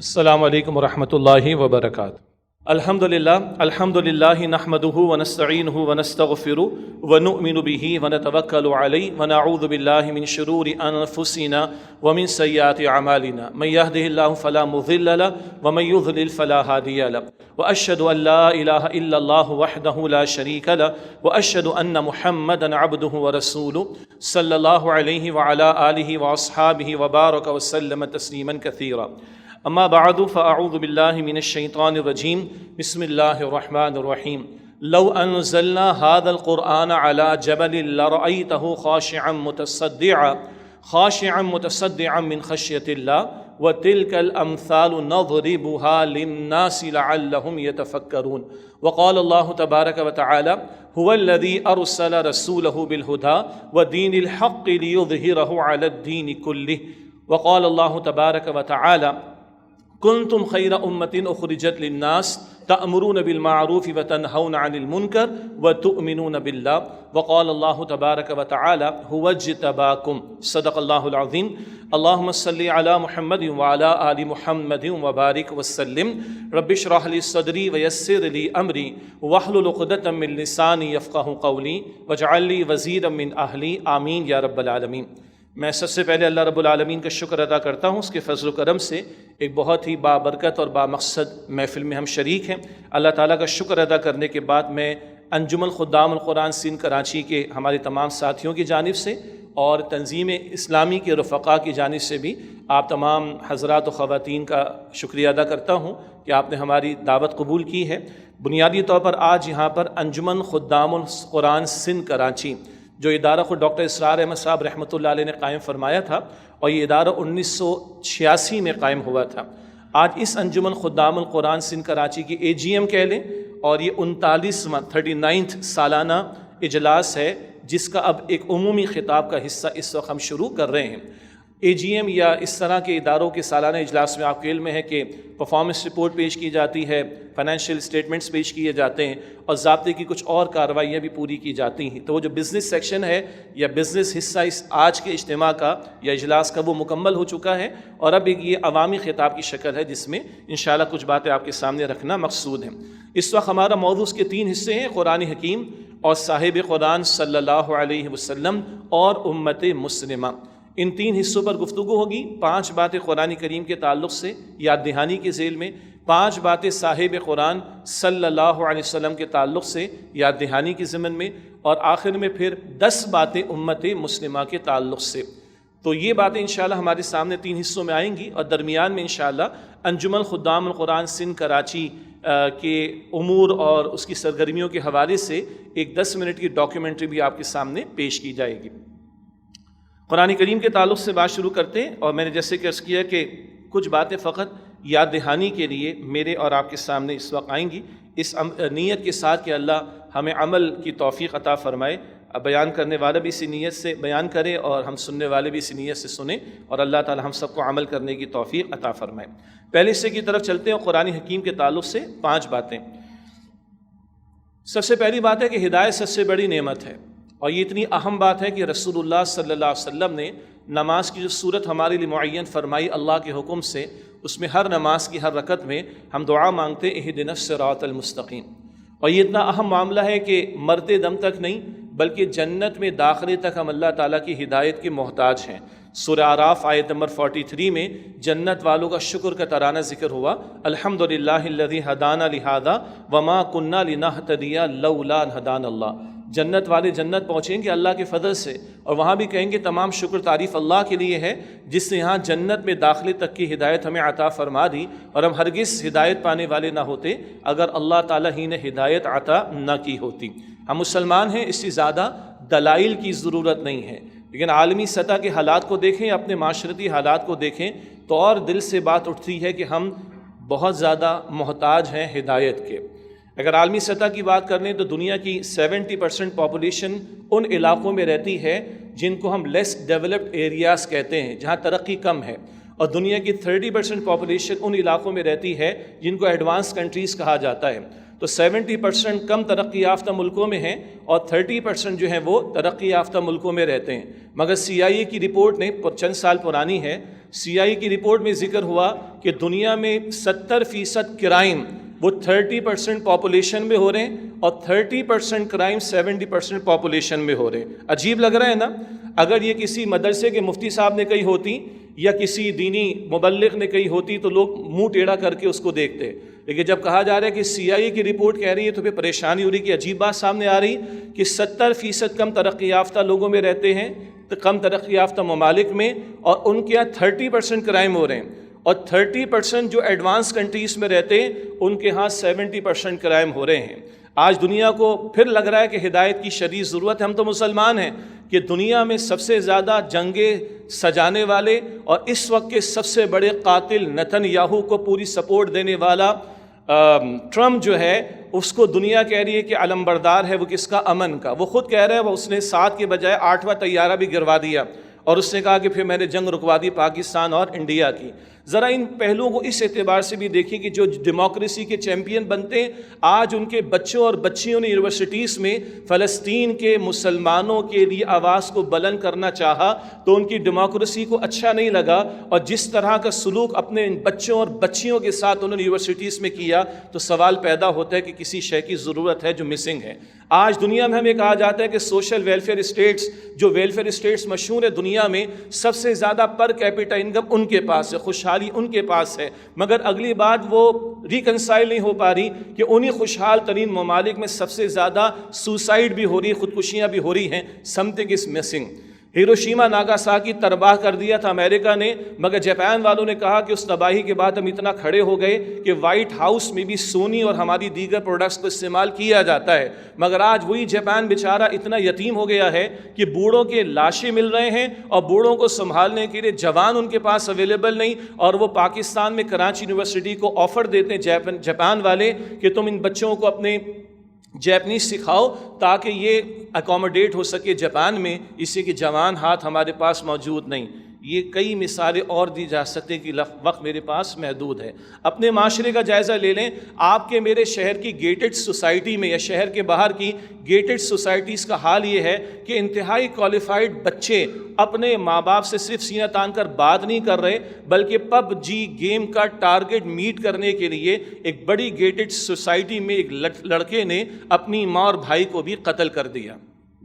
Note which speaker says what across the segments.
Speaker 1: السلام علیکم ورحمۃ اللہ وبرکاتہ۔ الحمدللہ نحمدہ ونستعینہ ونستغفرہ ونؤمن بہ ونتوکل علیہ ونعوذ باللہ من شرور انفسنا ومن سیئات اعمالنا من یہدہ اللہ فلا مضل لہ ومن یضلل فلا ہادی لہ واشہد ان لا الہ الا اللہ وحدہ لا شریک لہ واشہد ان محمدا عبدہ ورسولہ صلی اللہ علیہ وعلی آلہ واصحابہ وبارک وسلم تسلیما کثیرا۔ اما بعد فاعوذ باللہ من الشیطان الرجیم بسم اللہ الرحمن الرحیم۔ لو انزلنا هذا القرآن على جبل لرأيته خاشعا متصدعا من خشية الله وتلك الأمثال نضربها للناس لعلهم يتفكرون۔ وقال الله تبارك وتعالى هو الذي أرسل رسوله بالهدى ودين الحق ليظهره على الدين كله۔ وقال الله تبارك وتعالى کنتم خیر امۃ اخرجت للناس تأمرون بالمعروف وتنہون عن المنکر وتؤمنون باللہ۔ وقال اللہ تبارک وتعالی هو اجتباکم۔ صدق اللہ العظیم۔ اللہم صلی علی محمد وعلی آل محمد وبارک وسلم۔ رب اشرح لی صدری ویسر لی امری واحلل عقدۃ من لسانی یفقہوا قولی واجعل لی وزیرا من اہلی آمین یا رب العالمین۔ میں سب سے پہلے اللہ رب العالمین کا شکر ادا کرتا ہوں، اس کے فضل و کرم سے ایک بہت ہی بابرکت اور بامقصد محفل میں ہم شریک ہیں۔ اللہ تعالیٰ کا شکر ادا کرنے کے بعد میں انجمن خدام القرآن سندھ کراچی کے ہمارے تمام ساتھیوں کی جانب سے اور تنظیم اسلامی کے رفقاء کی جانب سے بھی آپ تمام حضرات و خواتین کا شکریہ ادا کرتا ہوں کہ آپ نے ہماری دعوت قبول کی ہے۔ بنیادی طور پر آج یہاں پر انجمن خدام القرآن سندھ کراچی جو ادارہ خود ڈاکٹر اسرار احمد صاحب رحمۃ اللہ علیہ نے قائم فرمایا تھا، اور یہ ادارہ 1986 میں قائم ہوا تھا۔ آج اس انجمن خدام القرآن سندھ کراچی کی AGM کہہ لیں، اور یہ 39واں سالانہ اجلاس ہے، جس کا اب ایک عمومی خطاب کا حصہ اس وقت ہم شروع کر رہے ہیں۔ AGM یا اس طرح کے اداروں کے سالانہ اجلاس میں آپ کے علم ہے کہ پرفارمنس رپورٹ پیش کی جاتی ہے، فائنینشیل اسٹیٹمنٹس پیش کیے جاتے ہیں، اور ضابطے کی کچھ اور کارروائیاں بھی پوری کی جاتی ہیں۔ تو وہ جو بزنس سیکشن ہے یا بزنس حصہ اس آج کے اجتماع کا یا اجلاس کا وہ مکمل ہو چکا ہے، اور اب ایک یہ عوامی خطاب کی شکل ہے جس میں انشاءاللہ کچھ باتیں آپ کے سامنے رکھنا مقصود ہیں۔ اس وقت ہمارا موضوع اس کے 3 حصے ہیں: قرآن حکیم اور صاحب قرآن صلی اللہ علیہ وسلم اور امت مسلمہ۔ ان 3 حصوں پر گفتگو ہوگی۔ 5 باتیں قرآن کریم کے تعلق سے یاد دہانی کے ذیل میں، 5 باتیں صاحب قرآن صلی اللہ علیہ وسلم کے تعلق سے یاد دہانی کے ضمن میں، اور آخر میں پھر 10 باتیں امت مسلمہ کے تعلق سے۔ تو یہ باتیں انشاءاللہ ہمارے سامنے 3 حصوں میں آئیں گی، اور درمیان میں انشاءاللہ انجمن خدام القرآن سندھ کراچی کے امور اور اس کی سرگرمیوں کے حوالے سے ایک 10 منٹ کی ڈاکیومنٹری بھی آپ کے سامنے پیش کی جائے گی۔ قرآن کریم کے تعلق سے بات شروع کرتے ہیں، اور میں نے جیسے کہ عرض کیا کہ کچھ باتیں فقط یاد دہانی کے لیے میرے اور آپ کے سامنے اس وقت آئیں گی، اس نیت کے ساتھ کہ اللہ ہمیں عمل کی توفیق عطا فرمائے۔ بیان کرنے والا بھی اسی نیت سے بیان کرے اور ہم سننے والے بھی اسی نیت سے سنیں، اور اللہ تعالی ہم سب کو عمل کرنے کی توفیق عطا فرمائے۔ پہلے حصے کی طرف چلتے ہیں۔ قرآن حکیم کے تعلق سے 5 باتیں۔ سب سے پہلی بات ہے کہ ہدایت سب سے بڑی نعمت ہے، اور یہ اتنی اہم بات ہے کہ رسول اللہ صلی اللہ علیہ وسلم نے نماز کی جو صورت ہمارے لیے معین فرمائی اللہ کے حکم سے، اس میں ہر نماز کی ہر رکعت میں ہم دعا مانگتے اہدنا الصراط المستقیم۔ اور یہ اتنا اہم معاملہ ہے کہ مرتے دم تک نہیں بلکہ جنت میں داخلے تک ہم اللہ تعالیٰ کی ہدایت کے محتاج ہیں۔ سورہ اعراف آیت نمبر 43 میں جنت والوں کا شکر کا ترانہ ذکر ہوا، الحمدللہ الذی ہدانا لہذا وما کننا لنہتدی لولا ان ہدانا اللہ۔ جنت والے جنت پہنچیں گے اللہ کے فضل سے، اور وہاں بھی کہیں گے تمام شکر تعریف اللہ کے لیے ہے جس نے یہاں جنت میں داخلے تک کی ہدایت ہمیں عطا فرما دی، اور ہم ہرگز ہدایت پانے والے نہ ہوتے اگر اللہ تعالیٰ ہی نے ہدایت عطا نہ کی ہوتی۔ ہم مسلمان ہیں، اس سے زیادہ دلائل کی ضرورت نہیں ہے، لیکن عالمی سطح کے حالات کو دیکھیں، اپنے معاشرتی حالات کو دیکھیں تو اور دل سے بات اٹھتی ہے کہ ہم بہت زیادہ محتاج ہیں ہدایت کے۔ اگر عالمی سطح کی بات کر لیں تو دنیا کی 70% پاپولیشن ان علاقوں میں رہتی ہے جن کو ہم لیس ڈیولپڈ ایریاز کہتے ہیں، جہاں ترقی کم ہے، اور دنیا کی 30% پاپولیشن ان علاقوں میں رہتی ہے جن کو ایڈوانس کنٹریز کہا جاتا ہے۔ تو 70% کم ترقی یافتہ ملکوں میں ہیں اور 30% جو ہیں وہ ترقی یافتہ ملکوں میں رہتے ہیں۔ مگر CIA کی رپورٹ نے چند سال پرانی ہے، CIA کی رپورٹ میں ذکر ہوا کہ دنیا میں 70% کرائم وہ 30% پاپولیشن میں ہو رہے ہیں اور 30% کرائم 70% پاپولیشن میں ہو رہے ہیں۔ عجیب لگ رہا ہے نا؟ اگر یہ کسی مدرسے کے مفتی صاحب نے کہی ہوتی یا کسی دینی مبلغ نے کہی ہوتی تو لوگ منہ ٹیڑھا کر کے اس کو دیکھتے، لیکن جب کہا جا رہا ہے کہ CIA کی رپورٹ کہہ رہی ہے تو پھر پریشانی ہو رہی کہ عجیب بات سامنے آ رہی کہ 70% کم ترقی یافتہ لوگوں میں رہتے ہیں، کم ترقی یافتہ ممالک میں، اور ان کے یہاں 30% کرائم ہو رہے ہیں، اور 30% جو ایڈوانس کنٹریز میں رہتے ہیں ان کے ہاں 70% کرائم ہو رہے ہیں۔ آج دنیا کو پھر لگ رہا ہے کہ ہدایت کی شدید ضرورت ہے۔ ہم تو مسلمان ہیں کہ دنیا میں سب سے زیادہ جنگیں سجانے والے اور اس وقت کے سب سے بڑے قاتل نتن یاہو کو پوری سپورٹ دینے والا ٹرمپ جو ہے، اس کو دنیا کہہ رہی ہے کہ علمبردار ہے وہ کس کا؟ امن کا۔ وہ خود کہہ رہا ہے وہ اس نے 7 کے بجائے 8واں طیارہ بھی گروا دیا، اور اس نے کہا کہ پھر میں نے جنگ رکوا دی پاکستان اور انڈیا کی۔ ذرا ان پہلوؤں کو اس اعتبار سے بھی دیکھیں کہ جو ڈیموکریسی کے چیمپئن بنتے ہیں، آج ان کے بچوں اور بچیوں نے یونیورسٹیز میں فلسطین کے مسلمانوں کے لیے آواز کو بلند کرنا چاہا تو ان کی ڈیموکریسی کو اچھا نہیں لگا، اور جس طرح کا سلوک اپنے بچوں اور بچیوں کے ساتھ انہوں نے یونیورسٹیز میں کیا تو سوال پیدا ہوتا ہے کہ کسی شے کی ضرورت ہے جو مسنگ ہے۔ آج دنیا میں ہمیں کہا جاتا ہے کہ سوشل ویلفیئر اسٹیٹس، جو ویلفیئر اسٹیٹس مشہور ہے دنیا میں، سب سے زیادہ پر کیپیٹا انکم ان کے پاس ہے، خوشحالی ان کے پاس ہے، مگر اگلی بات وہ ریکنسائل نہیں ہو پا رہی کہ انہی خوشحال ترین ممالک میں سب سے زیادہ سوسائڈ بھی ہو رہی، خودکشیاں بھی ہو رہی ہیں۔ Something is missing. Hiroshima Nagasaki تباہ کر دیا تھا امریکہ نے، مگر جاپان والوں نے کہا کہ اس تباہی کے بعد ہم اتنا کھڑے ہو گئے کہ وائٹ ہاؤس میں بھی سونی اور ہماری دیگر پروڈکٹس کو استعمال کیا جاتا ہے، مگر آج وہی جاپان بیچارہ اتنا یتیم ہو گیا ہے کہ بوڑھوں کے لاشیں مل رہے ہیں اور بوڑھوں کو سنبھالنے کے لیے جوان ان کے پاس اویلیبل نہیں، اور وہ پاکستان میں کراچی یونیورسٹی کو آفر دیتے ہیں جاپان والے کہ تم ان بچوں کو اپنے جیپنیز سکھاؤ تاکہ یہ اکوموڈیٹ ہو سکے جاپان میں، اسی کے جوان ہاتھ ہمارے پاس موجود نہیں۔ یہ کئی مثالیں اور دی جا سکتے ہیں کہ وقت میرے پاس محدود ہے۔ اپنے معاشرے کا جائزہ لے لیں، آپ کے میرے شہر کی گیٹڈ سوسائٹی میں یا شہر کے باہر کی گیٹڈ سوسائٹیز کا حال یہ ہے کہ انتہائی کوالیفائڈ بچے اپنے ماں باپ سے صرف سینہ تان کر بات نہیں کر رہے، بلکہ PUBG گیم کا ٹارگٹ میٹ کرنے کے لیے ایک بڑی گیٹڈ سوسائٹی میں ایک لڑکے نے اپنی ماں اور بھائی کو بھی قتل کر دیا۔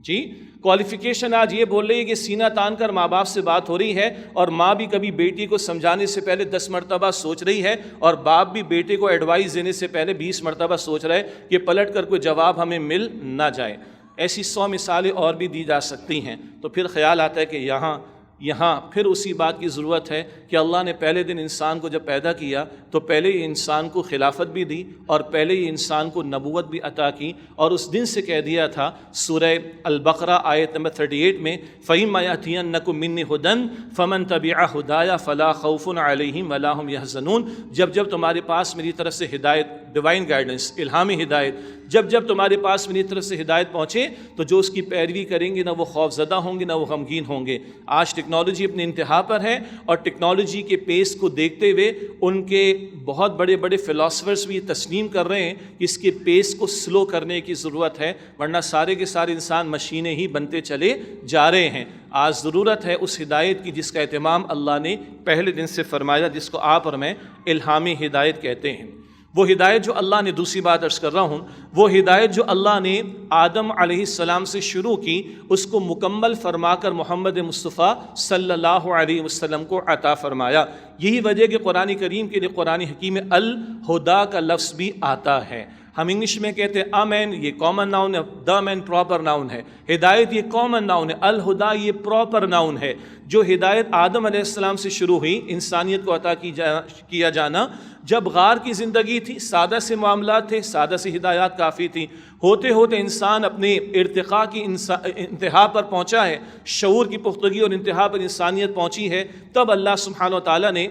Speaker 1: جی، کوالیفیکیشن آج یہ بول رہی ہے کہ سینہ تان کر ماں باپ سے بات ہو رہی ہے، اور ماں بھی کبھی بیٹی کو سمجھانے سے پہلے 10 مرتبہ سوچ رہی ہے، اور باپ بھی بیٹے کو ایڈوائز دینے سے پہلے 20 مرتبہ سوچ رہا ہے کہ پلٹ کر کوئی جواب ہمیں مل نہ جائے۔ ایسی 100 مثالیں اور بھی دی جا سکتی ہیں۔ تو پھر خیال آتا ہے کہ یہاں پھر اسی بات کی ضرورت ہے کہ اللہ نے پہلے دن انسان کو جب پیدا کیا تو پہلے ہی انسان کو خلافت بھی دی اور پہلے ہی انسان کو نبوت بھی عطا کی، اور اس دن سے کہہ دیا تھا سورہ البقرہ آیت نمبر 38 میں فَإِمَّا يَأْتِيَنَّكُم مِّنِّي هُدًى فَمَن تَبِعَ هُدَايَ فَلَا خَوْفٌ عَلَيْهِمْ وَلَا هُمْ يَحْزَنُونَ۔ جب تمہارے پاس میری طرف سے ہدایت، ڈیوائن گائیڈنس، الہامی ہدایت، جب تمہارے پاس میری طرف سے ہدایت پہنچے تو جو اس کی پیروی کریں گے نہ وہ خوف زدہ ہوں گے نہ وہ غمگین ہوں گے۔ آج ٹیکنالوجی اپنے انتہا پر ہے، اور ٹیکنالوجی کے پیس کو دیکھتے ہوئے ان کے بہت بڑے بڑے فلاسفرز بھی تسلیم کر رہے ہیں کہ اس کے پیس کو سلو کرنے کی ضرورت ہے، ورنہ سارے کے سارے انسان مشینیں ہی بنتے چلے جا رہے ہیں۔ آج ضرورت ہے اس ہدایت کی جس کا اہتمام اللہ نے پہلے دن سے فرمایا، جس کو آپ اور میں الہامی ہدایت کہتے ہیں۔ وہ ہدایت جو اللہ نے، دوسری بات عرض کر رہا ہوں، وہ ہدایت جو اللہ نے آدم علیہ السلام سے شروع کی، اس کو مکمل فرما کر محمد مصطفیٰ صلی اللہ علیہ وسلم کو عطا فرمایا۔ یہی وجہ کہ قرآن کریم کے لیے قرآن حکیم میں الہدا کا لفظ بھی آتا ہے۔ ہم انگلش میں کہتے ہیں امین، یہ کامن ناؤن ہے، دا مین پراپر ناؤن ہے، ہدایت یہ کامن ناؤن ہے، الہدا یہ پراپر ناؤن ہے۔ جو ہدایت آدم علیہ السلام سے شروع ہوئی، انسانیت کو عطا کیا جانا، جب غار کی زندگی تھی، سادہ سے معاملات تھے، سادہ سے ہدایات کافی تھی، ہوتے ہوتے انسان اپنے ارتقاء کی انتہا پر پہنچا ہے، شعور کی پختگی اور انتہا پر انسانیت پہنچی ہے، تب اللہ سبحانہ و تعالیٰ نے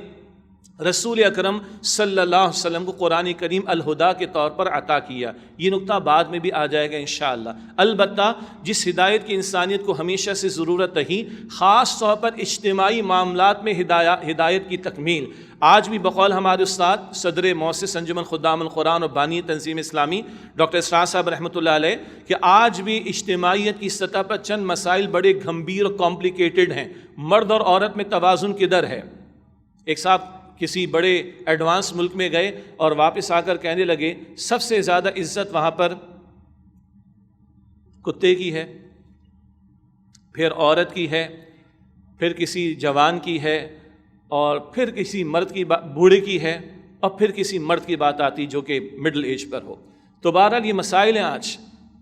Speaker 1: رسول اکرم صلی اللہ علیہ وسلم کو قرآن کریم الہدا کے طور پر عطا کیا۔ یہ نقطہ بعد میں بھی آ جائے گا انشاءاللہ۔ البتہ جس ہدایت کی انسانیت کو ہمیشہ سے ضرورت رہی، خاص طور پر اجتماعی معاملات میں ہدایت کی تکمیل، آج بھی بقول ہمارے استاد صدر مؤسس انجمن خدام القرآن اور بانی تنظیم اسلامی ڈاکٹر اسرار صاحب رحمۃ اللہ علیہ کہ آج بھی اجتماعیت کی سطح پر چند مسائل بڑے گھمبیر اور کمپلیکیٹڈ ہیں۔ مرد اور عورت میں توازن کدھر ہے؟ ایک صاحب کسی بڑے ایڈوانس ملک میں گئے اور واپس آ کر کہنے لگے سب سے زیادہ عزت وہاں پر کتے کی ہے، پھر عورت کی ہے، پھر کسی جوان کی ہے، اور پھر کسی مرد کی بوڑھے کی ہے، اور پھر کسی مرد کی بات آتی جو کہ مڈل ایج پر ہو۔ تو بہرحال یہ مسائل ہیں آج۔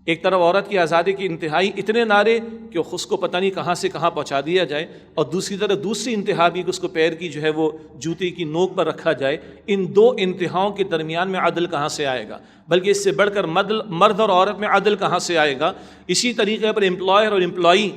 Speaker 1: ایک طرف عورت کی آزادی کی انتہائی اتنے نعرے کہ اس کو پتہ نہیں کہاں سے کہاں پہنچا دیا جائے، اور دوسری طرف دوسری انتہا بھی کہ اس کو پیر کی جو ہے وہ جوتی کی نوک پر رکھا جائے۔ ان دو انتہاؤں کے درمیان میں عدل کہاں سے آئے گا؟ بلکہ اس سے بڑھ کر مرد اور عورت میں عدل کہاں سے آئے گا؟ اسی طریقے پر امپلائر اور امپلائی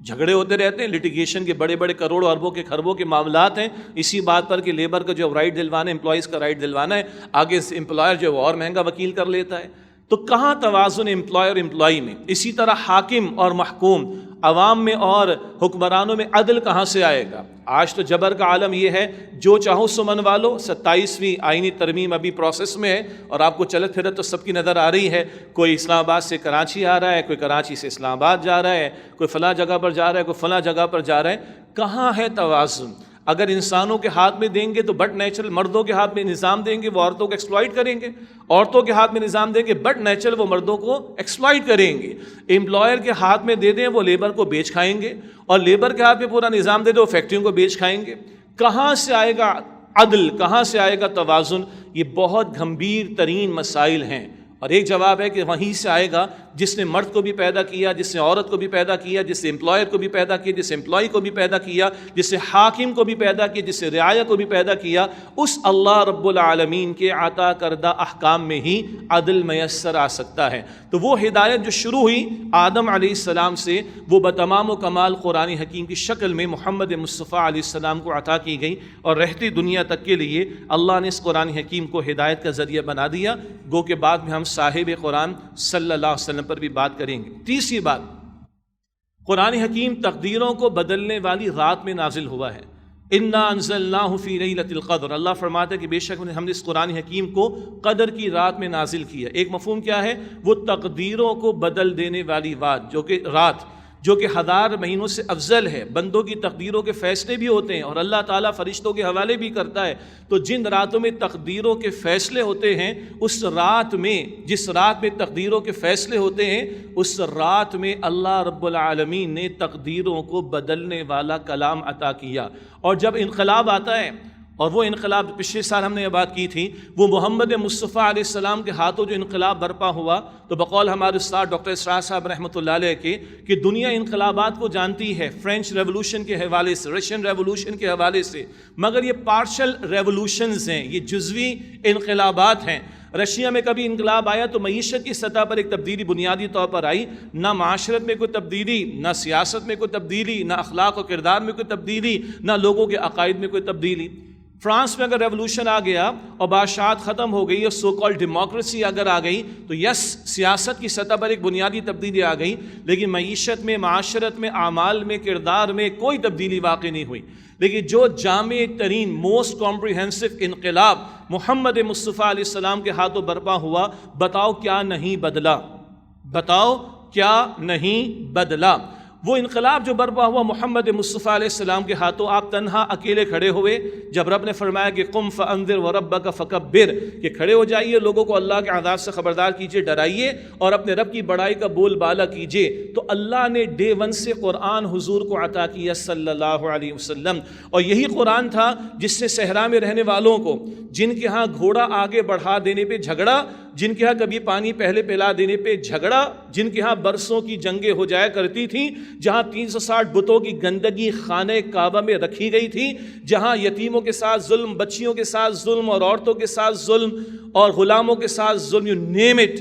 Speaker 1: جھگڑے ہوتے رہتے ہیں، لٹیگیشن کے بڑے بڑے کروڑوں اربوں کے خربوں کے معاملات ہیں اسی بات پر کہ لیبر کا جو رائٹ دلوانا ہے، امپلائیز کا رائٹ دلوانا ہے، آگے سے امپلائر جو ہے وہ اور مہنگا وکیل کر لیتا ہے۔ تو کہاں توازن امپلائر اور امپلائی میں؟ اسی طرح حاکم اور محکوم، عوام میں اور حکمرانوں میں عدل کہاں سے آئے گا؟ آج تو جبر کا عالم یہ ہے جو چاہو سو منوا لو۔ 27ویں آئینی ترمیم ابھی پروسیس میں ہے اور آپ کو چلت پھرت تو سب کی نظر آ رہی ہے، کوئی اسلام آباد سے کراچی آ رہا ہے، کوئی کراچی سے اسلام آباد جا رہا ہے، کوئی فلاں جگہ پر جا رہا ہے، کوئی فلاں جگہ پر جا رہا ہے۔ کہاں ہے توازن؟ اگر انسانوں کے ہاتھ میں دیں گے تو بٹ نیچرل، مردوں کے ہاتھ میں نظام دیں گے وہ عورتوں کو ایکسپلائٹ کریں گے، عورتوں کے ہاتھ میں نظام دیں گے بٹ نیچرل وہ مردوں کو ایکسپلائٹ کریں گے، امپلائر کے ہاتھ میں دے دیں وہ لیبر کو بیچ کھائیں گے، اور لیبر کے ہاتھ میں پورا نظام دے دیں وہ فیکٹریوں کو بیچ کھائیں گے۔ کہاں سے آئے گا عدل؟ کہاں سے آئے گا توازن؟ یہ بہت گھمبیر ترین مسائل ہیں، اور ایک جواب ہے کہ وہیں سے آئے گا جس نے مرد کو بھی پیدا کیا، جس نے عورت کو بھی پیدا کیا، جس نے امپلائر کو بھی پیدا کیا، جس نے امپلائی کو بھی پیدا کیا، جس نے حاکم کو بھی پیدا کیا، جس نے رعایا کو بھی پیدا کیا، اس اللہ رب العالمین کے عطا کردہ احکام میں ہی عدل میسر آ سکتا ہے۔ تو وہ ہدایت جو شروع ہوئی آدم علیہ السلام سے، وہ بتمام و کمال قرآن حکیم کی شکل میں محمد مصطفیٰ علیہ السلام کو عطا کی گئی، اور رہتی دنیا تک کے لیے اللہ نے اس قرآن حکیم کو ہدایت کا ذریعہ بنا دیا۔ گو کہ بعد میں ہم صاحب قرآن صلی اللہ علیہ وسلم پر بھی بات کریں گے۔ تیسری بات، قرآن حکیم تقدیروں کو بدلنے والی رات میں نازل ہوا ہے۔ انا انزلناہ فی لیلۃ القدر، اللہ فرماتا ہے کہ بے شک ہم نے اس قرآن حکیم کو قدر کی رات میں نازل کیا۔ ایک مفہوم کیا ہے؟ وہ تقدیروں کو بدل دینے والی رات جو کہ 1000 مہینوں سے افضل ہے۔ بندوں کی تقدیروں کے فیصلے بھی ہوتے ہیں اور اللہ تعالیٰ فرشتوں کے حوالے بھی کرتا ہے۔ تو جن راتوں میں تقدیروں کے فیصلے ہوتے ہیں، اس رات میں، جس رات میں تقدیروں کے فیصلے ہوتے ہیں، اس رات میں اللہ رب العالمین نے تقدیروں کو بدلنے والا کلام عطا کیا۔ اور جب انقلاب آتا ہے، اور وہ انقلاب پچھلے سال ہم نے یہ بات کی تھی، وہ محمد مصطفیٰ علیہ السلام کے ہاتھوں جو انقلاب برپا ہوا، تو بقول ہمارے استاد ڈاکٹر اسرار صاحب رحمۃ اللہ علیہ کے کہ دنیا انقلابات کو جانتی ہے، فرینچ ریولوشن کے حوالے سے، رشین ریولوشن کے حوالے سے، مگر یہ پارشل ریولوشنز ہیں، یہ جزوی انقلابات ہیں۔ رشیا میں کبھی انقلاب آیا تو معیشت کی سطح پر ایک تبدیلی بنیادی طور پر آئی، نہ معاشرت میں کوئی تبدیلی، نہ سیاست میں کوئی تبدیلی، نہ اخلاق و کردار میں کوئی تبدیلی، نہ لوگوں کے عقائد میں کوئی تبدیلی۔ فرانس میں اگر ریولوشن آ گیا اور بادشاہت ختم ہو گئی اور سو کال ڈیموکریسی اگر آ گئی تو یس، سیاست کی سطح پر ایک بنیادی تبدیلی آ گئی، لیکن معیشت میں، معاشرت میں، اعمال میں، کردار میں کوئی تبدیلی واقع نہیں ہوئی۔ لیکن جو جامع ترین موسٹ کمپریہنسو انقلاب محمد مصطفیٰ علیہ السلام کے ہاتھوں برپا ہوا، بتاؤ کیا نہیں بدلا؟ بتاؤ کیا نہیں بدلا؟ وہ انقلاب جو برپا ہوا محمد مصطفیٰ علیہ السلام کے ہاتھوں، آپ تنہا اکیلے کھڑے ہوئے جب رب نے فرمایا کہ قم فانذر وربک فکبر، کہ کھڑے ہو جائیے، لوگوں کو اللہ کے عذاب سے خبردار کیجئے، ڈرائیے اور اپنے رب کی بڑائی کا بول بالا کیجئے۔ تو اللہ نے ڈے 1 سے قرآن حضور کو عطا کیا صلی اللہ علیہ وسلم، اور یہی قرآن تھا جس سے صحرا میں رہنے والوں کو، جن کے ہاں گھوڑا آگے بڑھا دینے پہ جھگڑا، جن کے ہاں کبھی پانی پہلے پلا دینے پہ جھگڑا، جن کے ہاں برسوں کی جنگیں ہو جایا کرتی تھیں، جہاں 360 بتوں کی گندگی خانہ کعبہ میں رکھی گئی تھی، جہاں یتیموں کے ساتھ ظلم، بچیوں کے ساتھ ظلم، اور عورتوں کے ساتھ ظلم، اور غلاموں کے ساتھ ظلم، یو نیم اٹ۔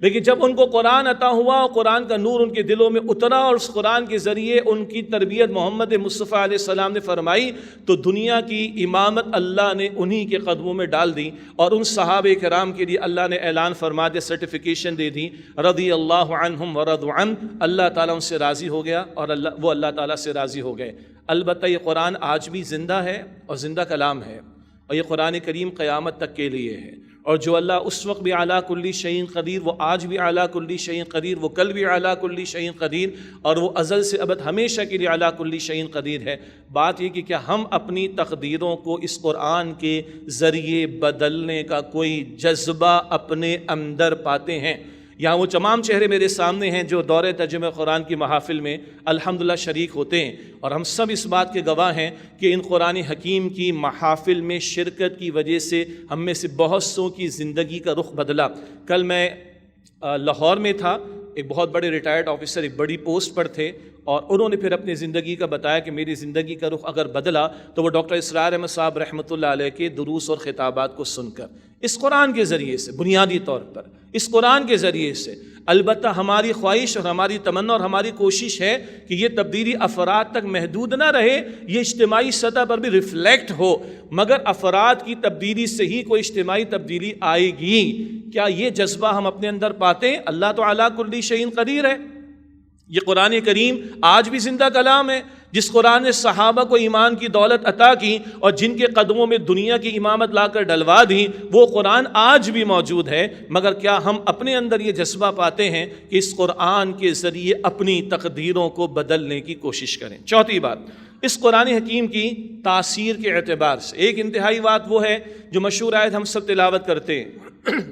Speaker 1: لیکن جب ان کو قرآن عطا ہوا اور قرآن کا نور ان کے دلوں میں اترا اور اس قرآن کے ذریعے ان کی تربیت محمد مصطفیٰ علیہ السلام نے فرمائی تو دنیا کی امامت اللہ نے انہی کے قدموں میں ڈال دی، اور ان صحابہ کرام کے لیے اللہ نے اعلان فرما دیا، سرٹیفیکیشن دے دی، رضی اللہ عنہم ورضوا عنہ، اللہ تعالیٰ ان سے راضی ہو گیا اور وہ اللہ تعالیٰ سے راضی ہو گئے۔ البتہ یہ قرآن آج بھی زندہ ہے اور زندہ کلام ہے، اور یہ قرآن کریم قیامت تک کے لیے ہے، اور جو اللہ اس وقت بھی اعلیٰ کلی شیء قدیر، وہ آج بھی اعلیٰ کلی شیء قدیر، وہ کل بھی اعلیٰ کلی شیء قدیر، اور وہ ازل سے ابد ہمیشہ کے لیے اعلیٰ کلی شیء قدیر ہے۔ بات یہ کہ کیا ہم اپنی تقدیروں کو اس قرآن کے ذریعے بدلنے کا کوئی جذبہ اپنے اندر پاتے ہیں؟ یہاں وہ تمام چہرے میرے سامنے ہیں جو دورہ ترجمہ قرآن کی محافل میں الحمدللہ شریک ہوتے ہیں، اور ہم سب اس بات کے گواہ ہیں کہ ان قرآن حکیم کی محافل میں شرکت کی وجہ سے ہم میں سے بہت سوں کی زندگی کا رخ بدلا۔ کل میں لاہور میں تھا، ایک بہت بڑے ریٹائرڈ آفیسر ایک بڑی پوسٹ پر تھے، اور انہوں نے پھر اپنی زندگی کا بتایا کہ میری زندگی کا رخ اگر بدلا تو وہ ڈاکٹر اسرار احمد صاحب رحمۃ اللہ علیہ کے دروس اور خطابات کو سن کر، اس قرآن کے ذریعے سے، بنیادی طور پر اس قرآن کے ذریعے سے۔ البتہ ہماری خواہش اور ہماری تمنا اور ہماری کوشش ہے کہ یہ تبدیلی افراد تک محدود نہ رہے، یہ اجتماعی سطح پر بھی ریفلیکٹ ہو، مگر افراد کی تبدیلی سے ہی کوئی اجتماعی تبدیلی آئے گی۔ کیا یہ جذبہ ہم اپنے اندر پاتے ہیں؟ اللہ تو علی کل شیء قدیر ہے۔ یہ قرآن کریم آج بھی زندہ کلام ہے، جس قرآن نے صحابہ کو ایمان کی دولت عطا کی اور جن کے قدموں میں دنیا کی امامت لا کر ڈلوا دی، وہ قرآن آج بھی موجود ہے، مگر کیا ہم اپنے اندر یہ جذبہ پاتے ہیں کہ اس قرآن کے ذریعے اپنی تقدیروں کو بدلنے کی کوشش کریں؟ چوتھی بات، اس قرآن حکیم کی تاثیر کے اعتبار سے ایک انتہائی بات وہ ہے جو مشہور آیت ہم سب تلاوت کرتے ہیں،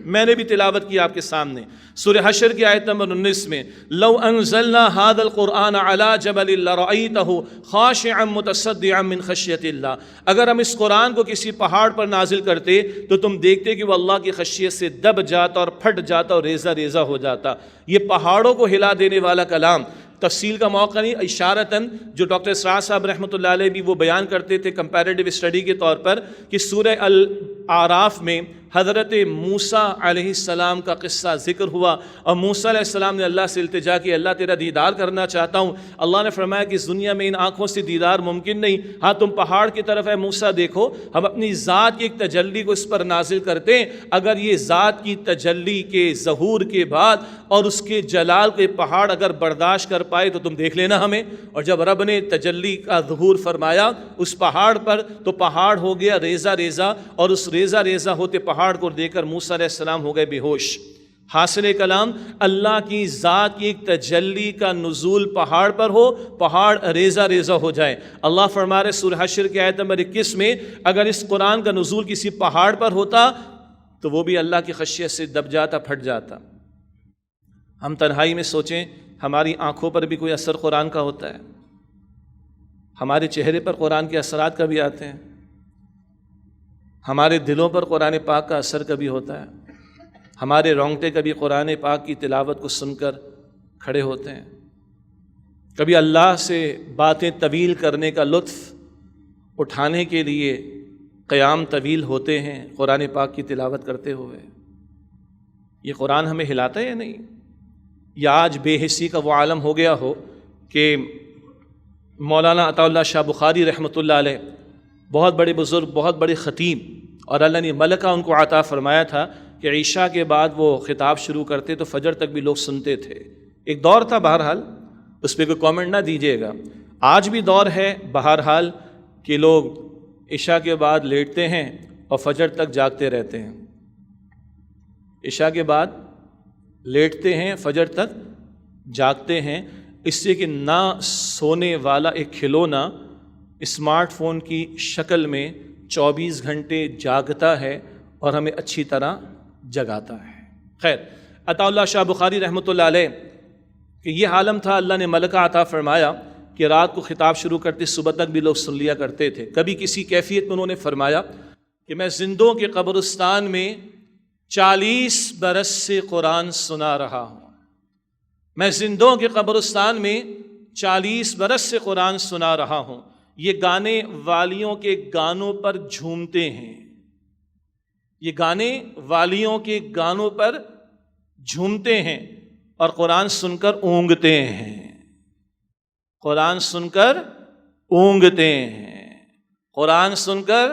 Speaker 1: میں نے بھی تلاوت کی آپ کے سامنے، سورہ حشر کی آیت نمبر 19 میں، لو انزلنا هذا القرآن على جبل لرأيته خاشعا متصدعا من خشیۃ اللہ، اگر ہم اس قرآن کو کسی پہاڑ پر نازل کرتے تو تم دیکھتے کہ وہ اللہ کی خشیت سے دب جاتا اور پھٹ جاتا اور ریزہ ریزہ ہو جاتا۔ یہ پہاڑوں کو ہلا دینے والا کلام، تفصیل کا موقع نہیں، اشارتاً جو ڈاکٹر اسرار صاحب رحمۃ اللہ علیہ بھی وہ بیان کرتے تھے کمپیریٹیو اسٹڈی کے طور پر کہ سورہ الاعراف میں حضرت موسیٰ علیہ السلام کا قصہ ذکر ہوا، اور موسیٰ علیہ السلام نے اللہ سے التجا کی، اللہ تیرا دیدار کرنا چاہتا ہوں۔ اللہ نے فرمایا کہ اس دنیا میں ان آنکھوں سے دیدار ممکن نہیں، ہاں تم پہاڑ کی طرف ہے موسیٰ دیکھو، ہم اپنی ذات کی ایک تجلی کو اس پر نازل کرتے ہیں، اگر یہ ذات کی تجلی کے ظہور کے بعد اور اس کے جلال کے پہاڑ اگر برداشت کر پائے تو تم دیکھ لینا ہمیں۔ اور جب رب نے تجلی کا ظہور فرمایا اس پہاڑ پر تو پہاڑ ہو گیا ریزہ ریزہ، اور اس ریزہ ریزہ ہوتے پہاڑ کو دیکھ کر موسیٰ علیہ السلام ہو گئے بے ہوش۔ حاصل کلام، اللہ کی ذات کی ایک تجلی کا نزول پہاڑ پر ہو، پہاڑ ریزہ ریزہ ہو جائے۔ اللہ فرما رہے سورہ حشر کی آیت نمبر 21 میں، اگر اس قرآن کا نزول کسی پہاڑ پر ہوتا تو وہ بھی اللہ کی خشیت سے دب جاتا، پھٹ جاتا۔ ہم تنہائی میں سوچیں، ہماری آنکھوں پر بھی کوئی اثر قرآن کا ہوتا ہے، ہمارے چہرے پر قرآن کے اثرات کبھی آتے ہیں، ہمارے دلوں پر قرآن پاک کا اثر کبھی ہوتا ہے، ہمارے رونگٹے کبھی قرآن پاک کی تلاوت کو سن کر کھڑے ہوتے ہیں، کبھی اللہ سے باتیں طویل کرنے کا لطف اٹھانے کے لیے قیام طویل ہوتے ہیں قرآن پاک کی تلاوت کرتے ہوئے۔ یہ قرآن ہمیں ہلاتا ہے یا نہیں؟ یا آج بے حسی کا وہ عالم ہو گیا ہو کہ مولانا عطا اللہ شاہ بخاری رحمۃ اللہ علیہ، بہت بڑے بزرگ، بہت بڑے خطیب، اور اللہ نے ملکہ ان کو عطا فرمایا تھا کہ عشاء کے بعد وہ خطاب شروع کرتے تو فجر تک بھی لوگ سنتے تھے۔ ایک دور تھا، بہرحال اس پہ کوئی کامنٹ نہ دیجیے گا، آج بھی دور ہے بہرحال کہ لوگ عشاء کے بعد لیٹتے ہیں اور فجر تک جاگتے رہتے ہیں، عشاء کے بعد لیٹتے ہیں، فجر تک جاگتے ہیں، اس سے کہ نہ سونے والا ایک کھلونا اسمارٹ فون کی شکل میں 24 گھنٹے جاگتا ہے اور ہمیں اچھی طرح جگاتا ہے۔ خیر، عطا اللہ شاہ بخاری رحمۃ اللہ علیہ کہ یہ عالم تھا، اللہ نے ملکہ عطا فرمایا کہ رات کو خطاب شروع کرتے صبح تک بھی لوگ سن لیا کرتے تھے۔ کبھی کسی کیفیت میں انہوں نے فرمایا کہ میں زندوں کے قبرستان میں 40 برس سے قرآن سنا رہا ہوں، میں زندوں کے قبرستان میں 40 برس سے قرآن سنا رہا ہوں، یہ گانے والیوں کے گانوں پر جھومتے ہیں، یہ گانے والیوں کے گانوں پر جھومتے ہیں اور قرآن سن کر اونگتے ہیں، قرآن سن کر اونگتے ہیں، قرآن سن کر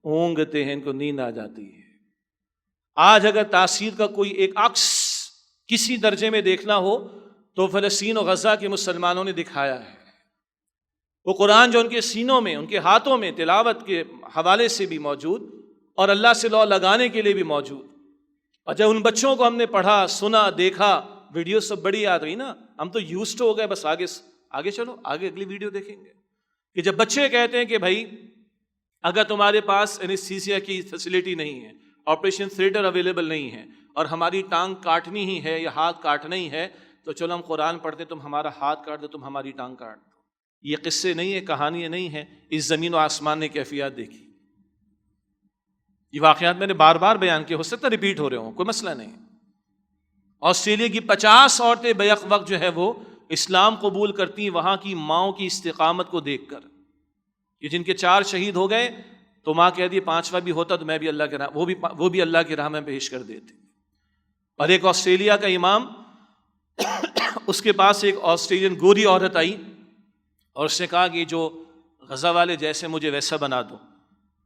Speaker 1: اونگتے ہیں، ان کو نیند آ جاتی ہے۔ آج اگر تاثیر کا کوئی ایک عکس کسی درجے میں دیکھنا ہو تو فلسطین و غزہ کے مسلمانوں نے دکھایا ہے۔ وہ قرآن جو ان کے سینوں میں، ان کے ہاتھوں میں تلاوت کے حوالے سے بھی موجود اور اللہ سے لو لگانے کے لیے بھی موجود، اور جب ان بچوں کو ہم نے پڑھا، سنا، دیکھا، ویڈیو سب بڑی یاد رہی نا، ہم تو یوزڈ ہو گئے، بس آگے چلو، آگے اگلی ویڈیو دیکھیں گے کہ جب بچے کہتے ہیں کہ بھائی اگر تمہارے پاس اینستھیسیا کی فیسلٹی نہیں ہے، آپریشن تھیٹر اویلیبل نہیں ہے، اور ہماری ٹانگ کاٹنی ہی ہے یا ہاتھ کاٹنا ہی ہے، تو چلو ہم قرآن پڑھتے، تم ہمارا ہاتھ کاٹ دو، تم ہماری ٹانگ کاٹ دو۔ یہ قصے نہیں ہیں، کہانیاں نہیں ہیں، اس زمین و آسمان نے کیفیات دیکھی۔ یہ واقعات میں نے بار بار بیان کیے، ہو سکتا ہے ریپیٹ ہو رہے ہوں، کوئی مسئلہ نہیں۔ آسٹریلیا کی 50 عورتیں بیک وقت جو ہے وہ اسلام قبول کرتی، وہاں کی ماؤں کی استقامت کو دیکھ کر، کہ جن کے 4 شہید ہو گئے تو ماں کہہ دی 5واں بھی ہوتا تو میں بھی اللہ کے راہ، وہ بھی اللہ کی راہ میں پیش کر دیتے۔ اور ایک آسٹریلیا کا امام، اس کے پاس ایک آسٹریلین گوری عورت آئی اور اس نے کہا کہ جو غزہ والے جیسے مجھے ویسا بنا دو،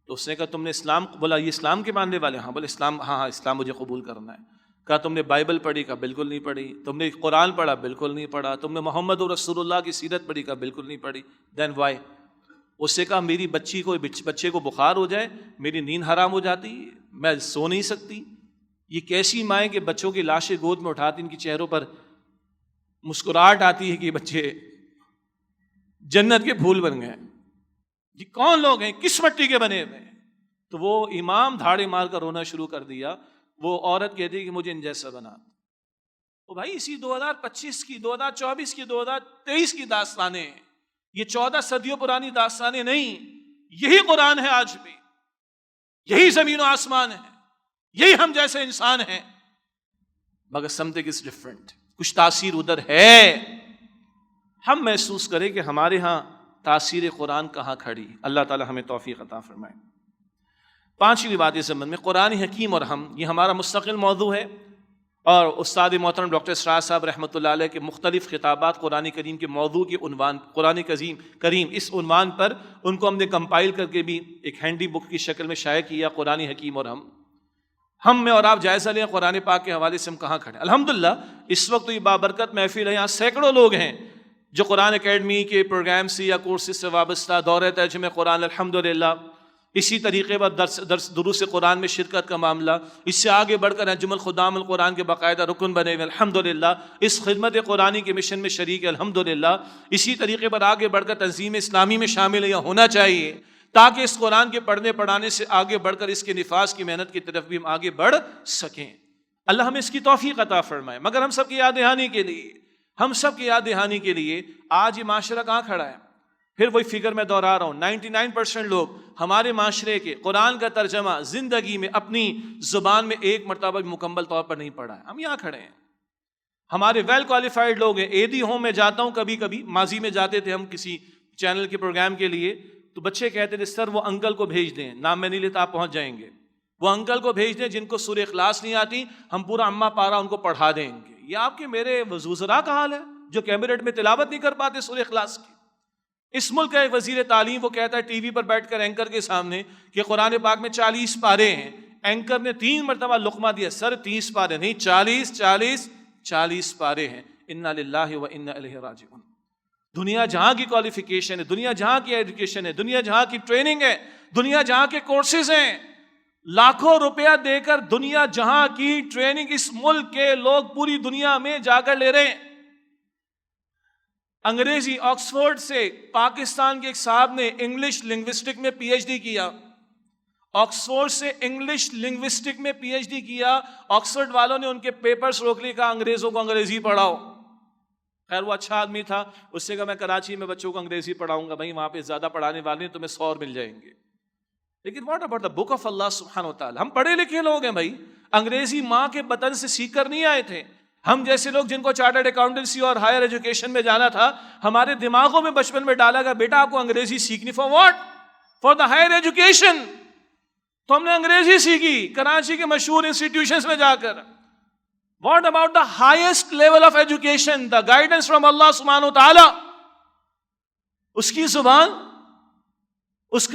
Speaker 1: تو اس نے کہا تم نے اسلام، بولا یہ اسلام کے ماننے والے؟ ہاں۔ بولے اسلام، ہاں اسلام مجھے قبول کرنا ہے۔ کہا تم نے بائبل پڑھی؟ کہا بالکل نہیں پڑھی۔ تم نے قرآن پڑھا؟ بالکل نہیں پڑھا۔ تم نے محمد رسول اللہ کی سیرت پڑھی؟ کہا بالکل نہیں پڑھی۔ دین وائی؟ اس سے کہا میری بچے کو بخار ہو جائے، میری نیند حرام ہو جاتی، میں سو نہیں سکتی۔ یہ کیسی مائیں کہ بچوں کی لاشیں گود میں اٹھاتی، ان کی چہروں پر مسکراہٹ آتی ہے کہ بچے جنت کے پھول بن گئے۔ یہ کون لوگ ہیں، کس مٹی کے بنے ہوئے ہیں؟ تو وہ امام دھاڑے مار کر رونا شروع کر دیا۔ وہ عورت کہتی ہے کہ مجھے ان جیسا بنا دو۔ تو بھائی اسی 2025 کی، 2024 کی، 2023 کی داستانیں ہیں، یہ 14 صدیوں پرانی داستانیں نہیں۔ یہی قرآن ہے آج بھی، یہی زمین و آسمان ہے، یہی ہم جیسے انسان ہیں، مگر something is different، کچھ تاثیر ادھر ہے۔ ہم محسوس کریں کہ ہمارے ہاں تاثیر قرآن کہاں کھڑی۔ اللہ تعالی ہمیں توفیق عطا فرمائے۔ 5ویں بات اس ضمن میں، قرآن حکیم اور ہم، یہ ہمارا مستقل موضوع ہے، اور استاد محترم ڈاکٹر اسرار صاحب رحمۃ اللہ علیہ کے مختلف خطابات قرآن کریم کے موضوع کے عنوان، قرآن کریم اس عنوان پر ان کو ہم نے کمپائل کر کے بھی ایک ہینڈی بک کی شکل میں شائع کیا، قرآن حکیم اور ہم میں اور آپ جائزہ لیں قرآن پاک کے حوالے سے ہم کہاں کھڑے۔ الحمدللہ اس وقت تو یہ بابرکت محفل ہے، یہاں سینکڑوں لوگ ہیں جو قرآن اکیڈمی کے پروگرام سے یا کورسز سے وابستہ، دورہ ترجمہ قرآن الحمدللہ، اسی طریقے پر دروس قرآن میں شرکت کا معاملہ، اس سے آگے بڑھ کر انجمن خدام القرآن کے باقاعدہ رکن بنے ہوئے الحمدللہ، اس خدمت قرآنی کے مشن میں شریک ہے الحمدللہ۔ اسی طریقے پر آگے بڑھ کر تنظیم اسلامی میں شامل ہے، یہ ہونا چاہیے تاکہ اس قرآن کے پڑھنے پڑھانے سے آگے بڑھ کر اس کے نفاذ کی محنت کی طرف بھی ہم آگے بڑھ سکیں۔ اللہ ہمیں اس کی توفیق عطا فرمائے۔ مگر ہم سب کی یاد دہانی کے لیے آج یہ معاشرہ کہاں کھڑا ہے؟ پھر وہی فگر میں دوہرا رہا ہوں، 99% لوگ ہمارے معاشرے کے قرآن کا ترجمہ زندگی میں اپنی زبان میں ایک مرتبہ بھی مکمل طور پر نہیں پڑھا ہے۔ ہم یہاں کھڑے ہیں، ہمارے ویل کوالیفائڈ لوگ ہیں۔ ایدی ہوم میں جاتا ہوں، کبھی کبھی ماضی میں جاتے تھے ہم کسی چینل کے پروگرام کے لیے، تو بچے کہتے تھے سر وہ انکل کو بھیج دیں، نام میں نہیں لیتا آپ پہنچ جائیں گے، وہ انکل کو بھیج دیں جن کو سورہ اخلاص نہیں آتی، ہم پورا اما پارا ان کو پڑھا دیں گے۔ یہ آپ کے میرے وزراء کا حال ہے جو کیبنٹ میں تلاوت نہیں کر پاتے سورہ اخلاص کی۔ اس ملک کا ایک وزیر تعلیم وہ کہتا ہے ٹی وی پر بیٹھ کر اینکر کے سامنے کہ قرآن پاک میں 40 پارے ہیں، اینکر نے 3 مرتبہ لقمہ دیا، سر 30 پارے نہیں، 40 پارے ہیں۔ انا للہ و انا الیہ راجعون۔ دنیا جہاں کی کوالیفیکیشن ہے، دنیا جہاں کی ایجوکیشن ہے، دنیا جہاں کی ٹریننگ ہے، دنیا جہاں کے کورسز ہیں، لاکھوں روپیہ دے کر دنیا جہاں کی ٹریننگ اس ملک کے لوگ پوری دنیا میں جا کر لے رہے ہیں۔ انگریزی آکسفورڈ سے پاکستان کے ایک صاحب نے انگلش لنگوسٹک میں پی ایچ ڈی کیا، آکسفورڈ سے انگلش لنگوسٹک میں پی ایچ ڈی کیا۔ آکسفورڈ والوں نے ان کے پیپرز روک لیے، کہا انگریزوں کو انگریزی پڑھاؤ۔ خیر وہ اچھا آدمی تھا، اس سے کہا میں کراچی میں بچوں کو انگریزی پڑھاؤں گا، بھائی وہاں پہ زیادہ پڑھانے والے ہیں تمہیں 100 مل جائیں گے۔ لیکن what about the book of Allah سبحانہ وتعالی؟ ہم پڑھے لکھے لوگ ہیں بھائی، انگریزی ماں کے بطن سے سیکھ کر نہیں آئے تھے۔ ہم جیسے لوگ جن کو چارٹرڈ اکاؤنٹنسی اور ہائر ایجوکیشن میں جانا تھا، ہمارے دماغوں میں بچپن میں ڈالا گیا بیٹا آپ کو انگریزی سیکھنی، for what? For the higher education. تو ہم نے انگریزی سیکھی کراچی کے مشہور انسٹیٹیوشنز میں جا کر، What about the highest level of education, the guidance from Allah subhanahu wa ta'ala? اس کی زبان، اس